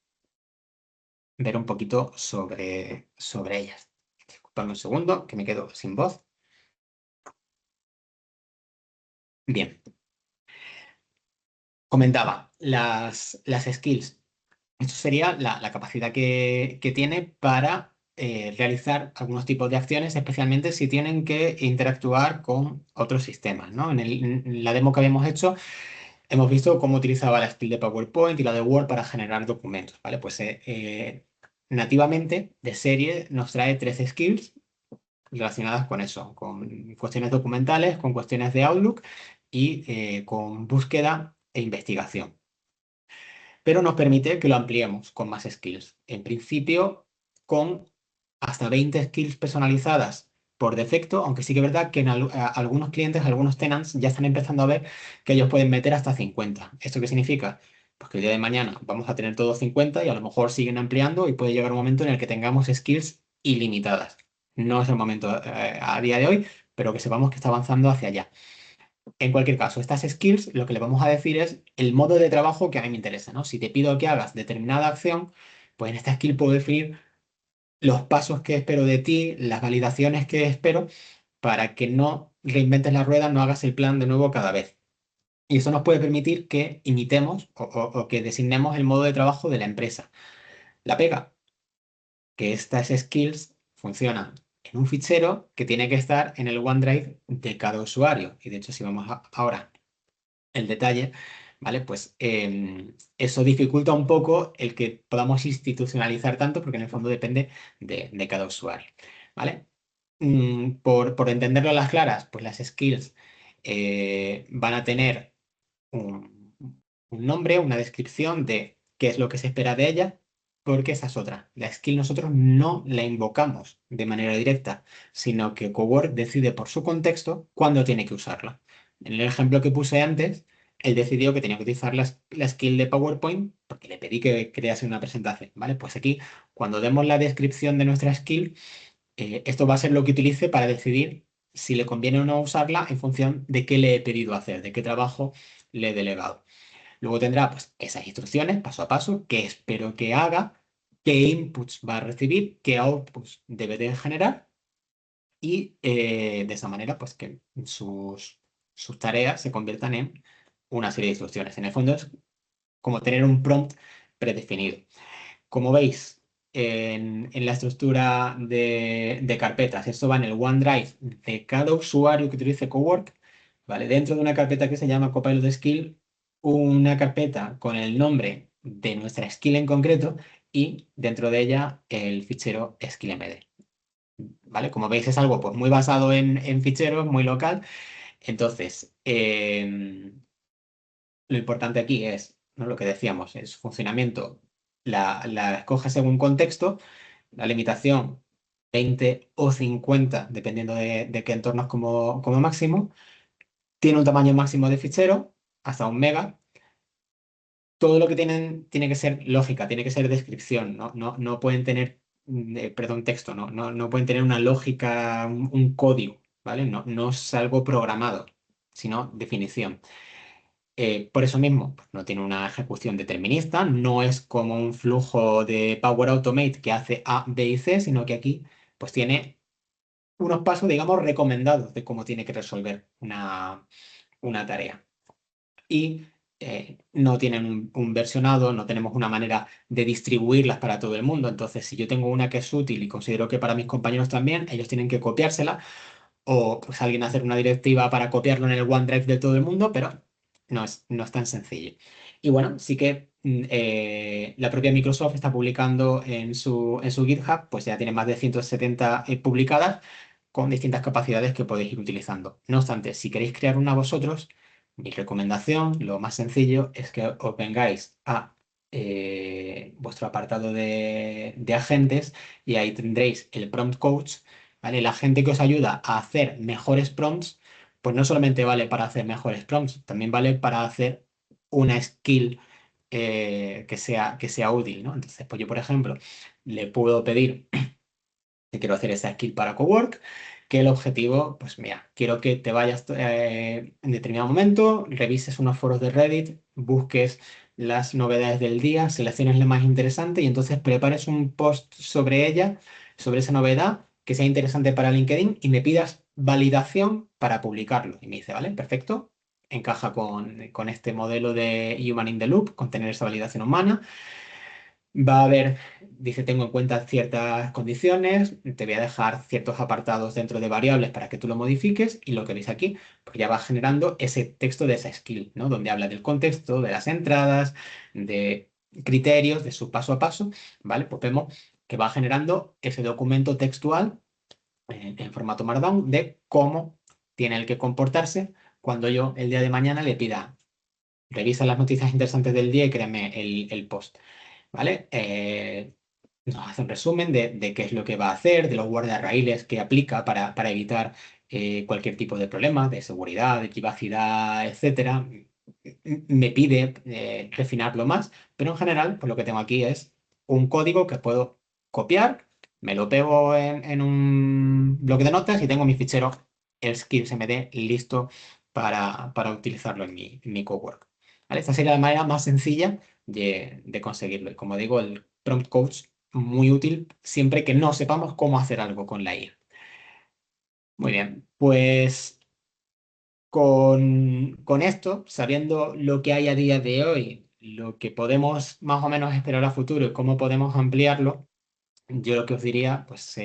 ver un poquito sobre ellas. Disculpadme un segundo, que me quedo sin voz. Bien, comentaba las skills. Esto sería la capacidad que tiene para realizar algunos tipos de acciones, especialmente si tienen que interactuar con otros sistemas, ¿no? En la demo que habíamos hecho, hemos visto cómo utilizaba la skill de PowerPoint y la de Word para generar documentos, ¿vale? Pues nativamente, de serie, nos trae 13 skills relacionadas con eso, con cuestiones documentales, con cuestiones de Outlook, y con búsqueda e investigación, pero nos permite que lo ampliemos con más skills. En principio, con hasta 20 skills personalizadas por defecto, aunque sí que es verdad que en algunos clientes, algunos tenants, ya están empezando a ver que ellos pueden meter hasta 50. ¿Esto qué significa? Pues que el día de mañana vamos a tener todos 50, y a lo mejor siguen ampliando, y puede llegar un momento en el que tengamos skills ilimitadas. No es el momento a día de hoy, pero que sepamos que está avanzando hacia allá. En cualquier caso, estas skills lo que le vamos a decir es el modo de trabajo que a mí me interesa, ¿no? Si te pido que hagas determinada acción, pues en esta skill puedo definir los pasos que espero de ti, las validaciones que espero, para que no reinventes la rueda, no hagas el plan de nuevo cada vez. Y eso nos puede permitir que imitemos o que designemos el modo de trabajo de la empresa. La pega, que estas skills funcionan en un fichero que tiene que estar en el OneDrive de cada usuario. Y de hecho, si vamos ahora el detalle, ¿vale? Pues eso dificulta un poco el que podamos institucionalizar tanto, porque en el fondo depende de cada usuario, ¿vale? Por entenderlo a las claras, pues las skills van a tener un nombre, una descripción de qué es lo que se espera de ella, porque esa es otra. La skill nosotros no la invocamos de manera directa, sino que Cowork decide por su contexto cuándo tiene que usarla. En el ejemplo que puse antes, él decidió que tenía que utilizar la skill de PowerPoint porque le pedí que crease una presentación, ¿vale? Pues aquí, cuando demos la descripción de nuestra skill, esto va a ser lo que utilice para decidir si le conviene o no usarla en función de qué le he pedido hacer, de qué trabajo le he delegado. Luego tendrá pues esas instrucciones paso a paso, qué espero que haga, qué inputs va a recibir, qué outputs debe de generar, y de esa manera pues que sus tareas se conviertan en una serie de instrucciones. En el fondo es como tener un prompt predefinido. Como veis, en la estructura de carpetas, esto va en el OneDrive de cada usuario que utilice Cowork, ¿vale? Dentro de una carpeta que se llama Copilot Skill, una carpeta con el nombre de nuestra skill en concreto, y dentro de ella el fichero skillmd, ¿vale? Como veis, es algo pues, muy basado en ficheros, muy local, Entonces, lo importante aquí es, ¿no? Lo que decíamos, es funcionamiento. La escoge según contexto, la limitación 20 o 50, dependiendo de qué entornos como máximo. Tiene un tamaño máximo de fichero, hasta 1 mega. Todo lo que tienen tiene que ser lógica, tiene que ser descripción, no pueden tener, perdón, texto, no pueden tener una lógica, un código, ¿vale? No es algo programado, sino definición. Por eso mismo, pues, no tiene una ejecución determinista, no es como un flujo de Power Automate que hace A, B y C, sino que aquí pues tiene unos pasos, digamos, recomendados de cómo tiene que resolver una tarea. Y no tienen un versionado, no tenemos una manera de distribuirlas para todo el mundo. Entonces, si yo tengo una que es útil y considero que para mis compañeros también, ellos tienen que copiársela o pues alguien hacer una directiva para copiarlo en el OneDrive de todo el mundo, pero no es tan sencillo. Y bueno, sí que la propia Microsoft está publicando en su GitHub, pues ya tiene más de 170 publicadas con distintas capacidades que podéis ir utilizando. No obstante, si queréis crear una vosotros, mi recomendación, lo más sencillo, es que os vengáis a vuestro apartado de agentes y ahí tendréis el Prompt Coach. ¿Vale? La gente que os ayuda a hacer mejores prompts, pues no solamente vale para hacer mejores prompts, también vale para hacer una skill que sea útil, ¿no? Entonces, pues yo, por ejemplo, le puedo pedir que quiero hacer esa skill para Cowork, que el objetivo, pues mira, quiero que te vayas en determinado momento, revises unos foros de Reddit, busques las novedades del día, selecciones la más interesante y entonces prepares un post sobre ella, sobre esa novedad, que sea interesante para LinkedIn y me pidas validación para publicarlo. Y me dice, vale, perfecto, encaja con este modelo de Human in the Loop, con tener esa validación humana. Va a haber, dice, tengo en cuenta ciertas condiciones, te voy a dejar ciertos apartados dentro de variables para que tú lo modifiques y lo que veis aquí, pues ya va generando ese texto de esa skill, ¿no? Donde habla del contexto, de las entradas, de criterios, de su paso a paso, ¿vale? Pues vemos que va generando ese documento textual en formato Markdown de cómo tiene el que comportarse cuando yo el día de mañana le pida, revisa las noticias interesantes del día y créame el post. ¿Vale? Nos hace un resumen de qué es lo que va a hacer, de los guardarraíles que aplica para evitar cualquier tipo de problema de seguridad, de privacidad, etcétera. Me pide refinarlo más, pero en general, pues lo que tengo aquí es un código que puedo copiar, me lo pego en un bloque de notas y tengo mi fichero, el SkillsMD, listo para utilizarlo en mi cowork. ¿Vale? Esta sería la manera más sencilla de conseguirlo. Y como digo, el prompt coach muy útil siempre que no sepamos cómo hacer algo con la IA. Muy bien, pues con esto, sabiendo lo que hay a día de hoy, lo que podemos más o menos esperar a futuro y cómo podemos ampliarlo, yo lo que os diría, pues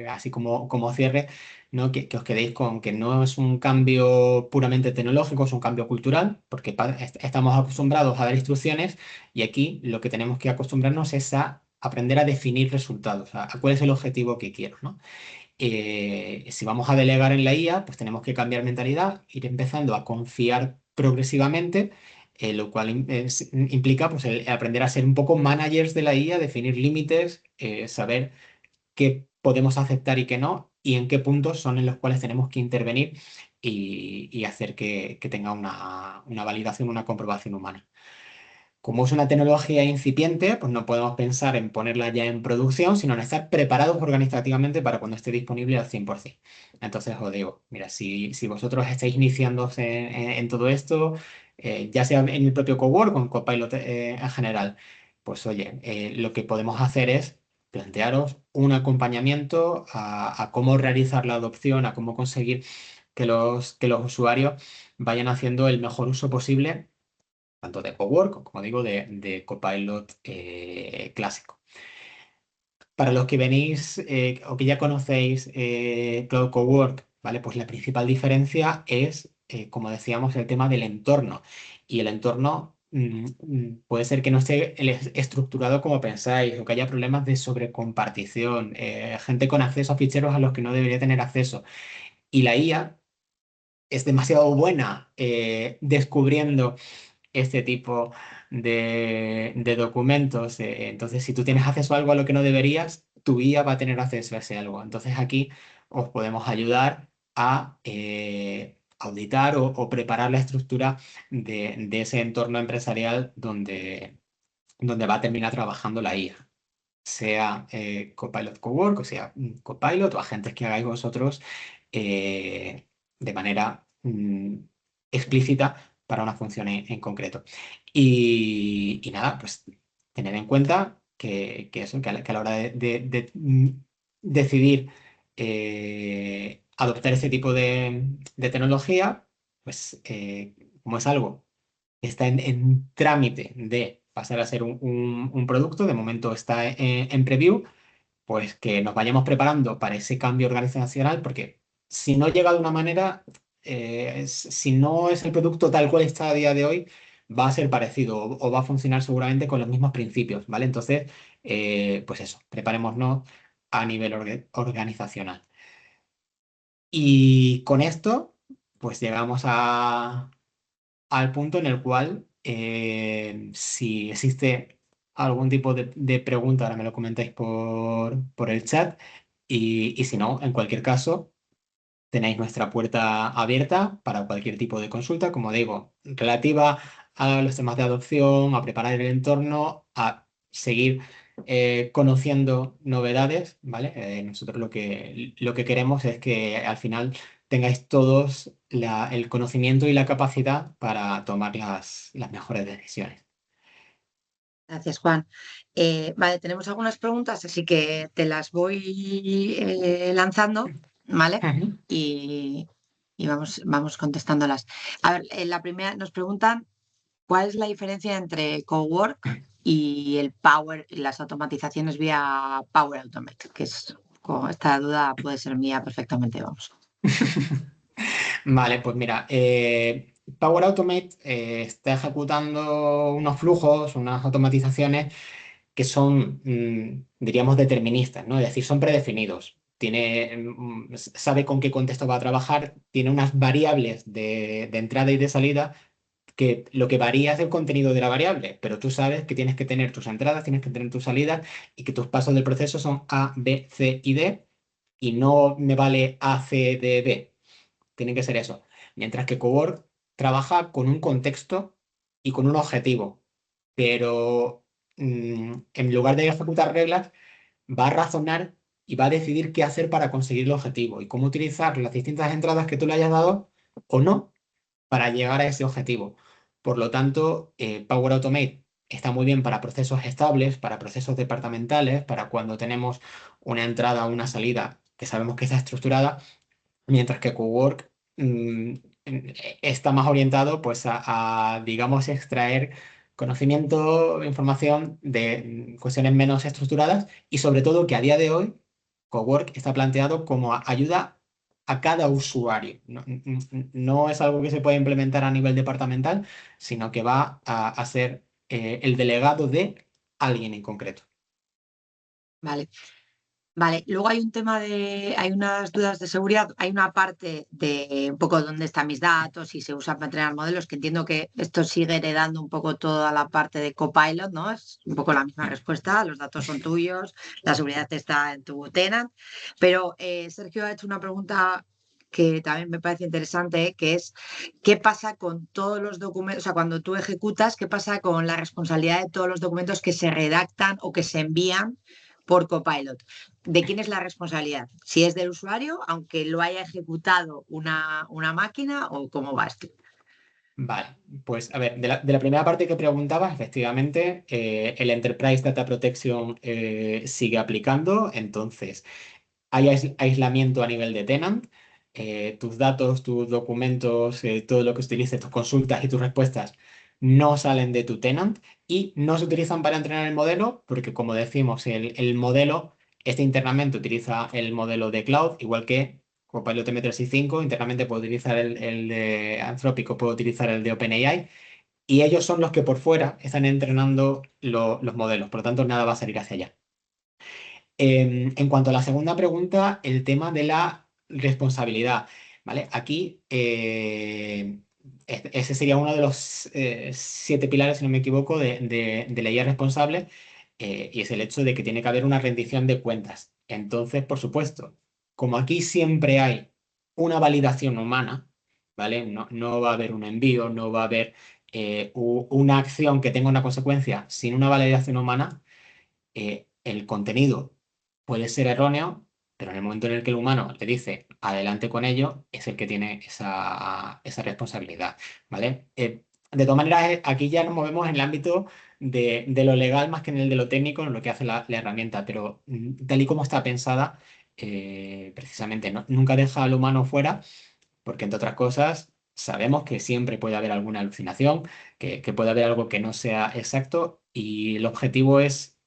así como cierre, ¿no? Que os quedéis con que no es un cambio puramente tecnológico, es un cambio cultural, porque estamos acostumbrados a dar instrucciones y aquí lo que tenemos que acostumbrarnos es a aprender a definir resultados, a cuál es el objetivo que quiero, ¿no? Si vamos a delegar en la IA, pues tenemos que cambiar mentalidad, ir empezando a confiar progresivamente, lo cual implica pues, el aprender a ser un poco managers de la IA, definir límites, saber qué podemos aceptar y qué no, y en qué puntos son en los cuales tenemos que intervenir y hacer que tenga una validación, una comprobación humana. Como es una tecnología incipiente, pues no podemos pensar en ponerla ya en producción, sino en estar preparados organizativamente para cuando esté disponible al 100%. Entonces os digo, mira, si vosotros estáis iniciándose en todo esto, ya sea en el propio Cowork o en Copilot en general, pues oye, lo que podemos hacer es plantearos un acompañamiento a cómo realizar la adopción, a cómo conseguir que los usuarios vayan haciendo el mejor uso posible tanto de Cowork como digo de Copilot clásico. Para los que venís o que ya conocéis Cloud Cowork, ¿vale? Pues la principal diferencia es, como decíamos, el tema del entorno. Y el entorno puede ser que no esté estructurado como pensáis o que haya problemas de sobrecompartición, gente con acceso a ficheros a los que no debería tener acceso. Y la IA es demasiado buena descubriendo este tipo de documentos. Entonces, si tú tienes acceso a algo a lo que no deberías, tu IA va a tener acceso a ese algo. Entonces, aquí os podemos ayudar a auditar o preparar la estructura de ese entorno empresarial donde va a terminar trabajando la IA. Sea Copilot Cowork, o sea Copilot o agentes que hagáis vosotros eh, de manera explícita para una función en concreto. Y nada, pues tener en cuenta que eso, que a la hora de decidir adoptar este tipo de tecnología, pues como es algo que está en trámite de pasar a ser un producto, de momento está en preview, pues que nos vayamos preparando para ese cambio organizacional, porque si no llega de una manera, si no es el producto tal cual está a día de hoy, va a ser parecido o va a funcionar seguramente con los mismos principios, ¿vale? Entonces, pues eso, preparémonos a nivel organizacional. Y con esto, pues llegamos al punto en el cual, si existe algún tipo de pregunta, ahora me lo comentáis por el chat, y si no, en cualquier caso, tenéis nuestra puerta abierta para cualquier tipo de consulta, como digo, relativa a los temas de adopción, a preparar el entorno, a seguir conociendo novedades, ¿vale? Nosotros lo que queremos es que al final tengáis todos el conocimiento y la capacidad para tomar las mejores decisiones. Gracias, Juan. Vale, tenemos algunas preguntas, así que te las voy lanzando, ¿vale? Ujú. Y, y vamos contestándolas. A ver, la primera nos preguntan cuál es la diferencia entre Cowork y el Power, y las automatizaciones vía Power Automate, que es, con esta duda puede ser mía perfectamente, vamos. Vale, pues mira, Power Automate está ejecutando unos flujos, unas automatizaciones que son, diríamos, deterministas, ¿no? Es decir, son predefinidos. Sabe con qué contexto va a trabajar, tiene unas variables de entrada y de salida que lo que varía es el contenido de la variable, pero tú sabes que tienes que tener tus entradas, tienes que tener tus salidas y que tus pasos del proceso son A, B, C y D y no me vale A, C, D, B. Tiene que ser eso. Mientras que Cowork trabaja con un contexto y con un objetivo, pero en lugar de ejecutar reglas, va a razonar y va a decidir qué hacer para conseguir el objetivo y cómo utilizar las distintas entradas que tú le hayas dado o no para llegar a ese objetivo. Por lo tanto, Power Automate está muy bien para procesos estables, para procesos departamentales, para cuando tenemos una entrada o una salida que sabemos que está estructurada, mientras que Cowork está más orientado pues digamos, extraer conocimiento, información de cuestiones menos estructuradas y sobre todo que a día de hoy Cowork está planteado como ayuda a cada usuario. No, no es algo que se puede implementar a nivel departamental, sino que va a ser el delegado de alguien en concreto. Vale. Vale, luego hay un tema hay unas dudas de seguridad, hay una parte de un poco dónde están mis datos y se usan para entrenar modelos, que entiendo que esto sigue heredando un poco toda la parte de Copilot, ¿no? Es un poco la misma respuesta, los datos son tuyos, la seguridad está en tu tenant, pero Sergio ha hecho una pregunta que también me parece interesante, que es ¿qué pasa con todos los documentos, o sea, cuando tú ejecutas, qué pasa con la responsabilidad de todos los documentos que se redactan o que se envían por Copilot? ¿De quién es la responsabilidad? Si es del usuario, aunque lo haya ejecutado una máquina, o cómo va esto. Vale, pues a ver, de la primera parte que preguntabas, efectivamente, el Enterprise Data Protection sigue aplicando, entonces hay aislamiento a nivel de tenant, tus datos, tus documentos, todo lo que utilices, tus consultas y tus respuestas no salen de tu tenant y no se utilizan para entrenar el modelo, porque como decimos, el modelo, este internamente utiliza el modelo de cloud, igual que Copilot M365, internamente puede utilizar el de Anthropic o puede utilizar el de OpenAI, y ellos son los que por fuera están entrenando los modelos, por lo tanto nada va a salir hacia allá. En cuanto a la segunda pregunta, el tema de la responsabilidad. ¿vale? Aquí, ese sería uno de los 7 pilares, si no me equivoco, de la IA responsable, y es el hecho de que tiene que haber una rendición de cuentas. Entonces, por supuesto, como aquí siempre hay una validación humana, ¿vale? No va a haber un envío, no va a haber una acción que tenga una consecuencia sin una validación humana. El contenido puede ser erróneo, pero en el momento en el que el humano le dice adelante con ello, es el que tiene esa responsabilidad, ¿vale? De todas maneras, aquí ya nos movemos en el ámbito de lo legal más que en el de lo técnico, en lo que hace la herramienta, pero tal y como está pensada, precisamente nunca deja al humano fuera, porque entre otras cosas sabemos que siempre puede haber alguna alucinación, que puede haber algo que no sea exacto, y el objetivo es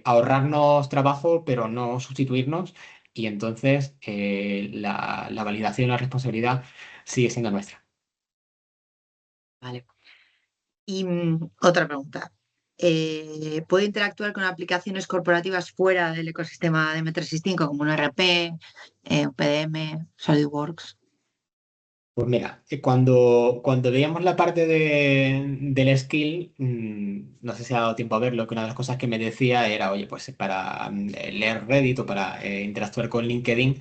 ahorrarnos trabajo, pero no sustituirnos, y entonces la validación y la responsabilidad sigue siendo nuestra. Vale. Y otra pregunta. ¿Puedo interactuar con aplicaciones corporativas fuera del ecosistema de M365, como un RP, un PDM, SolidWorks? Pues mira, cuando veíamos la parte del skill, no sé si ha dado tiempo a verlo, que una de las cosas que me decía era, oye, pues para leer Reddit o para interactuar con LinkedIn,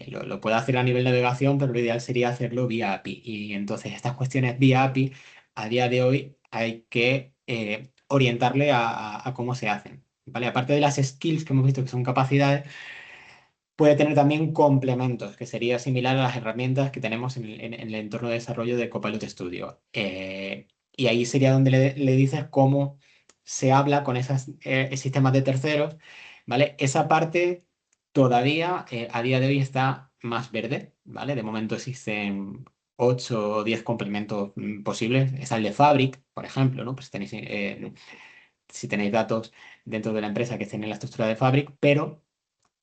lo puedo hacer a nivel navegación, pero lo ideal sería hacerlo vía API. Y entonces estas cuestiones vía API, a día de hoy hay que orientarle a cómo se hacen. ¿Vale? Aparte de las skills que hemos visto que son capacidades, puede tener también complementos, que sería similar a las herramientas que tenemos en el entorno de desarrollo de Copilot Studio. Y ahí sería donde le dices cómo se habla con esos sistemas de terceros, ¿vale? Esa parte todavía a día de hoy está más verde, ¿vale? De momento existen 8 o 10 complementos posibles. Está el de Fabric, por ejemplo, ¿no? Pues si tenéis datos dentro de la empresa que estén en la estructura de Fabric, pero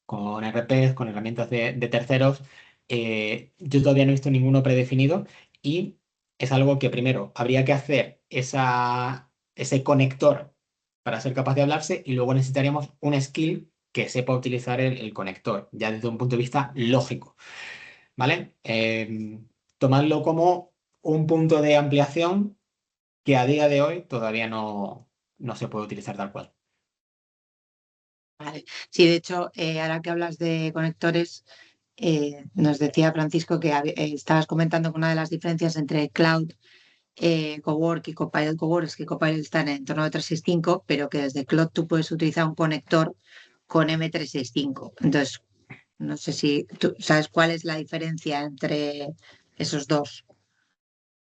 con RPs, con herramientas de terceros. Yo todavía no he visto ninguno predefinido, y es algo que primero habría que hacer ese conector para ser capaz de hablarse, y luego necesitaríamos un skill que sepa utilizar el conector, ya desde un punto de vista lógico, ¿vale? Tomadlo como un punto de ampliación que a día de hoy todavía no se puede utilizar tal cual. Vale. Sí, de hecho, ahora que hablas de conectores, nos decía Francisco que estabas comentando que una de las diferencias entre Cloud Cowork y Copilot Cowork es que Copilot está en el entorno de 365, pero que desde Cloud tú puedes utilizar un conector con M365. Entonces, no sé si tú sabes cuál es la diferencia entre esos dos.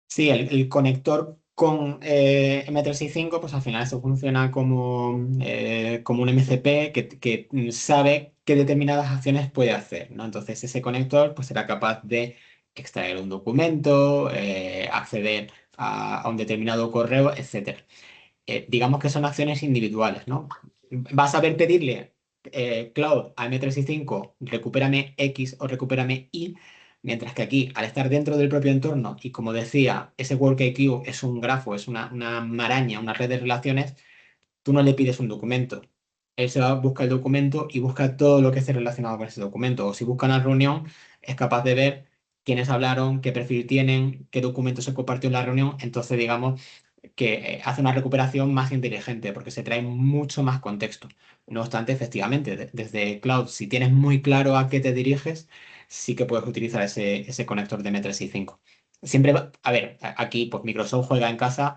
Sí, el conector con M365, pues al final eso funciona como un MCP que sabe qué determinadas acciones puede hacer, ¿no? Entonces ese conector pues será capaz de extraer un documento, acceder a un determinado correo, etcétera. Digamos que son acciones individuales, ¿no? Vas a ver pedirle Cloud a M365, recupérame X o recupérame Y, mientras que aquí, al estar dentro del propio entorno, y como decía, ese WorkIQ es un grafo, es una maraña, una red de relaciones, tú no le pides un documento. Él se va, busca el documento y busca todo lo que esté relacionado con ese documento. O si busca una reunión, es capaz de ver quiénes hablaron, qué perfil tienen, qué documento se compartió en la reunión. Entonces, digamos que hace una recuperación más inteligente porque se trae mucho más contexto. No obstante, efectivamente, desde Cloud, si tienes muy claro a qué te diriges, sí que puedes utilizar ese conector de M365. Siempre a ver, aquí pues Microsoft juega en casa,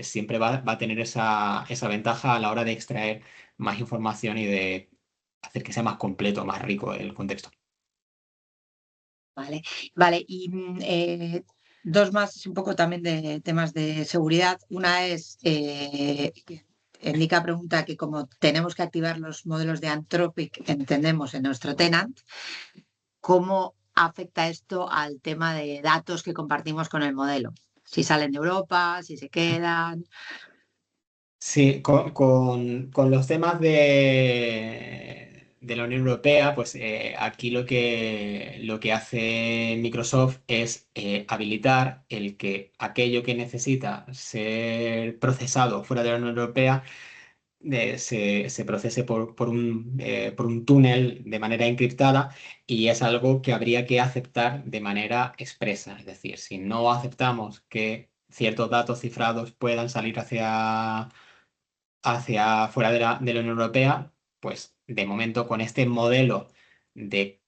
siempre va a tener esa ventaja a la hora de extraer más información y de hacer que sea más completo, más rico el contexto. Vale, vale. Y dos más, un poco también de temas de seguridad. Una es, Nica pregunta que como tenemos que activar los modelos de Anthropic, entendemos en nuestro tenant, ¿cómo afecta esto al tema de datos que compartimos con el modelo? Si salen de Europa, si se quedan. Sí, con los temas de la Unión Europea, pues aquí lo que hace Microsoft es habilitar el que aquello que necesita ser procesado fuera de la Unión Europea se procese por un túnel de manera encriptada y es algo que habría que aceptar de manera expresa. Es decir, si no aceptamos que ciertos datos cifrados puedan salir hacia fuera de la Unión Europea, pues de momento con este modelo de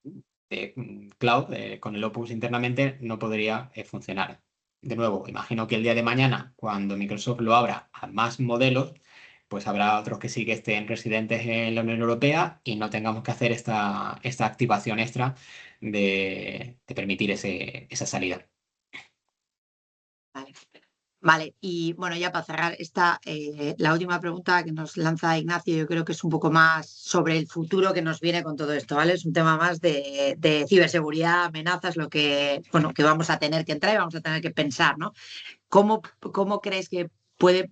cloud, con el Opus internamente, no podría funcionar. De nuevo, imagino que el día de mañana, cuando Microsoft lo abra a más modelos, pues habrá otros que sí que estén residentes en la Unión Europea y no tengamos que hacer esta activación extra de permitir esa salida. Vale. Vale, y bueno, ya para cerrar la última pregunta que nos lanza Ignacio, yo creo que es un poco más sobre el futuro que nos viene con todo esto, ¿vale? Es un tema más de ciberseguridad, amenazas, lo que, bueno, que vamos a tener que entrar y vamos a tener que pensar, ¿no? ¿Cómo crees que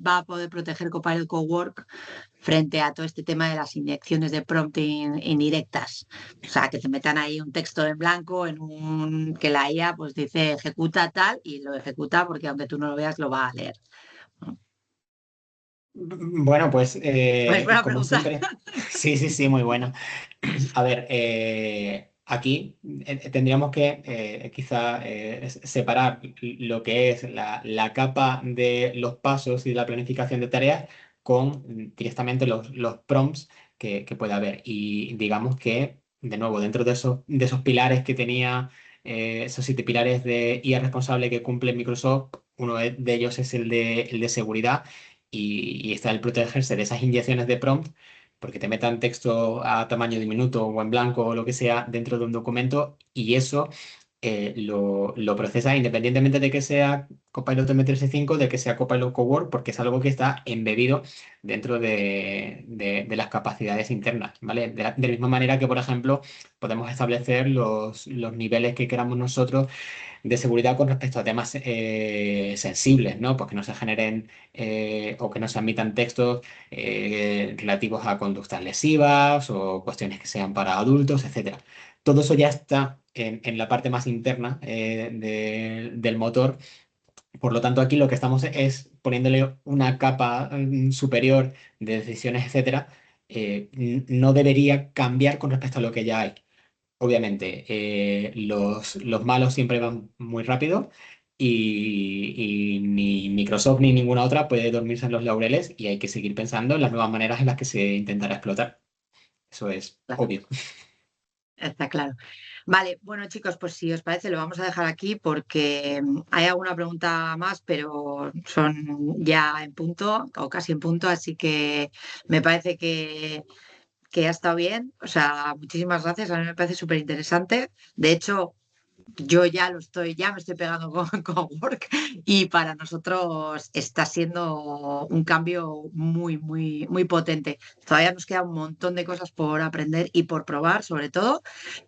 va a poder proteger Copilot Cowork frente a todo este tema de las inyecciones de prompt indirectas? O sea, que te metan ahí un texto en blanco que la IA pues dice ejecuta tal y lo ejecuta porque aunque tú no lo veas lo va a leer. Bueno, pues Pues buena como pregunta. siempre, sí, sí, sí, muy bueno. A ver, aquí tendríamos que quizá separar lo que es la capa de los pasos y la planificación de tareas con directamente los prompts que pueda haber. Y digamos que, de nuevo, dentro de esos pilares que tenía, esos 7 pilares de IA responsable que cumple Microsoft, uno de ellos es el de seguridad y está el protegerse de esas inyecciones de prompt porque te metan texto a tamaño diminuto o en blanco o lo que sea dentro de un documento y eso lo procesa independientemente de que sea Copilot M365, de que sea Copilot Cowork, porque es algo que está embebido dentro de las capacidades internas, ¿vale? De la misma manera que, por ejemplo, podemos establecer los niveles que queramos nosotros de seguridad con respecto a temas sensibles, ¿no? Pues que no se generen o que no se admitan textos relativos a conductas lesivas o cuestiones que sean para adultos, etcétera. Todo eso ya está en la parte más interna del motor. Por lo tanto, aquí lo que estamos es poniéndole una capa superior de decisiones, etcétera. No debería cambiar con respecto a lo que ya hay. Obviamente, los malos siempre van muy rápido y ni Microsoft ni ninguna otra puede dormirse en los laureles y hay que seguir pensando en las nuevas maneras en las que se intentará explotar. Eso es Claro, obvio. está claro. Vale, bueno chicos, pues si os parece lo vamos a dejar aquí porque hay alguna pregunta más, pero son ya en punto o casi en punto, así que me parece que ha estado bien. O sea, muchísimas gracias. A mí me parece súper interesante. De hecho, yo ya me estoy pegando con Work y para nosotros está siendo un cambio muy, muy, muy potente. Todavía nos queda un montón de cosas por aprender y por probar, sobre todo,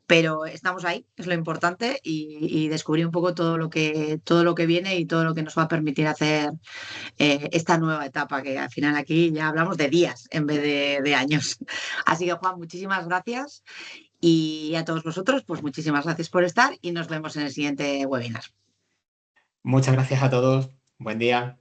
pero estamos ahí, es lo importante, y descubrir un poco todo lo que viene y todo lo que nos va a permitir hacer esta nueva etapa, que al final aquí ya hablamos de días en vez de años. Así que Juan, muchísimas gracias y a todos vosotros, pues muchísimas gracias por estar y nos vemos en el siguiente webinar. Muchas gracias a todos. Buen día.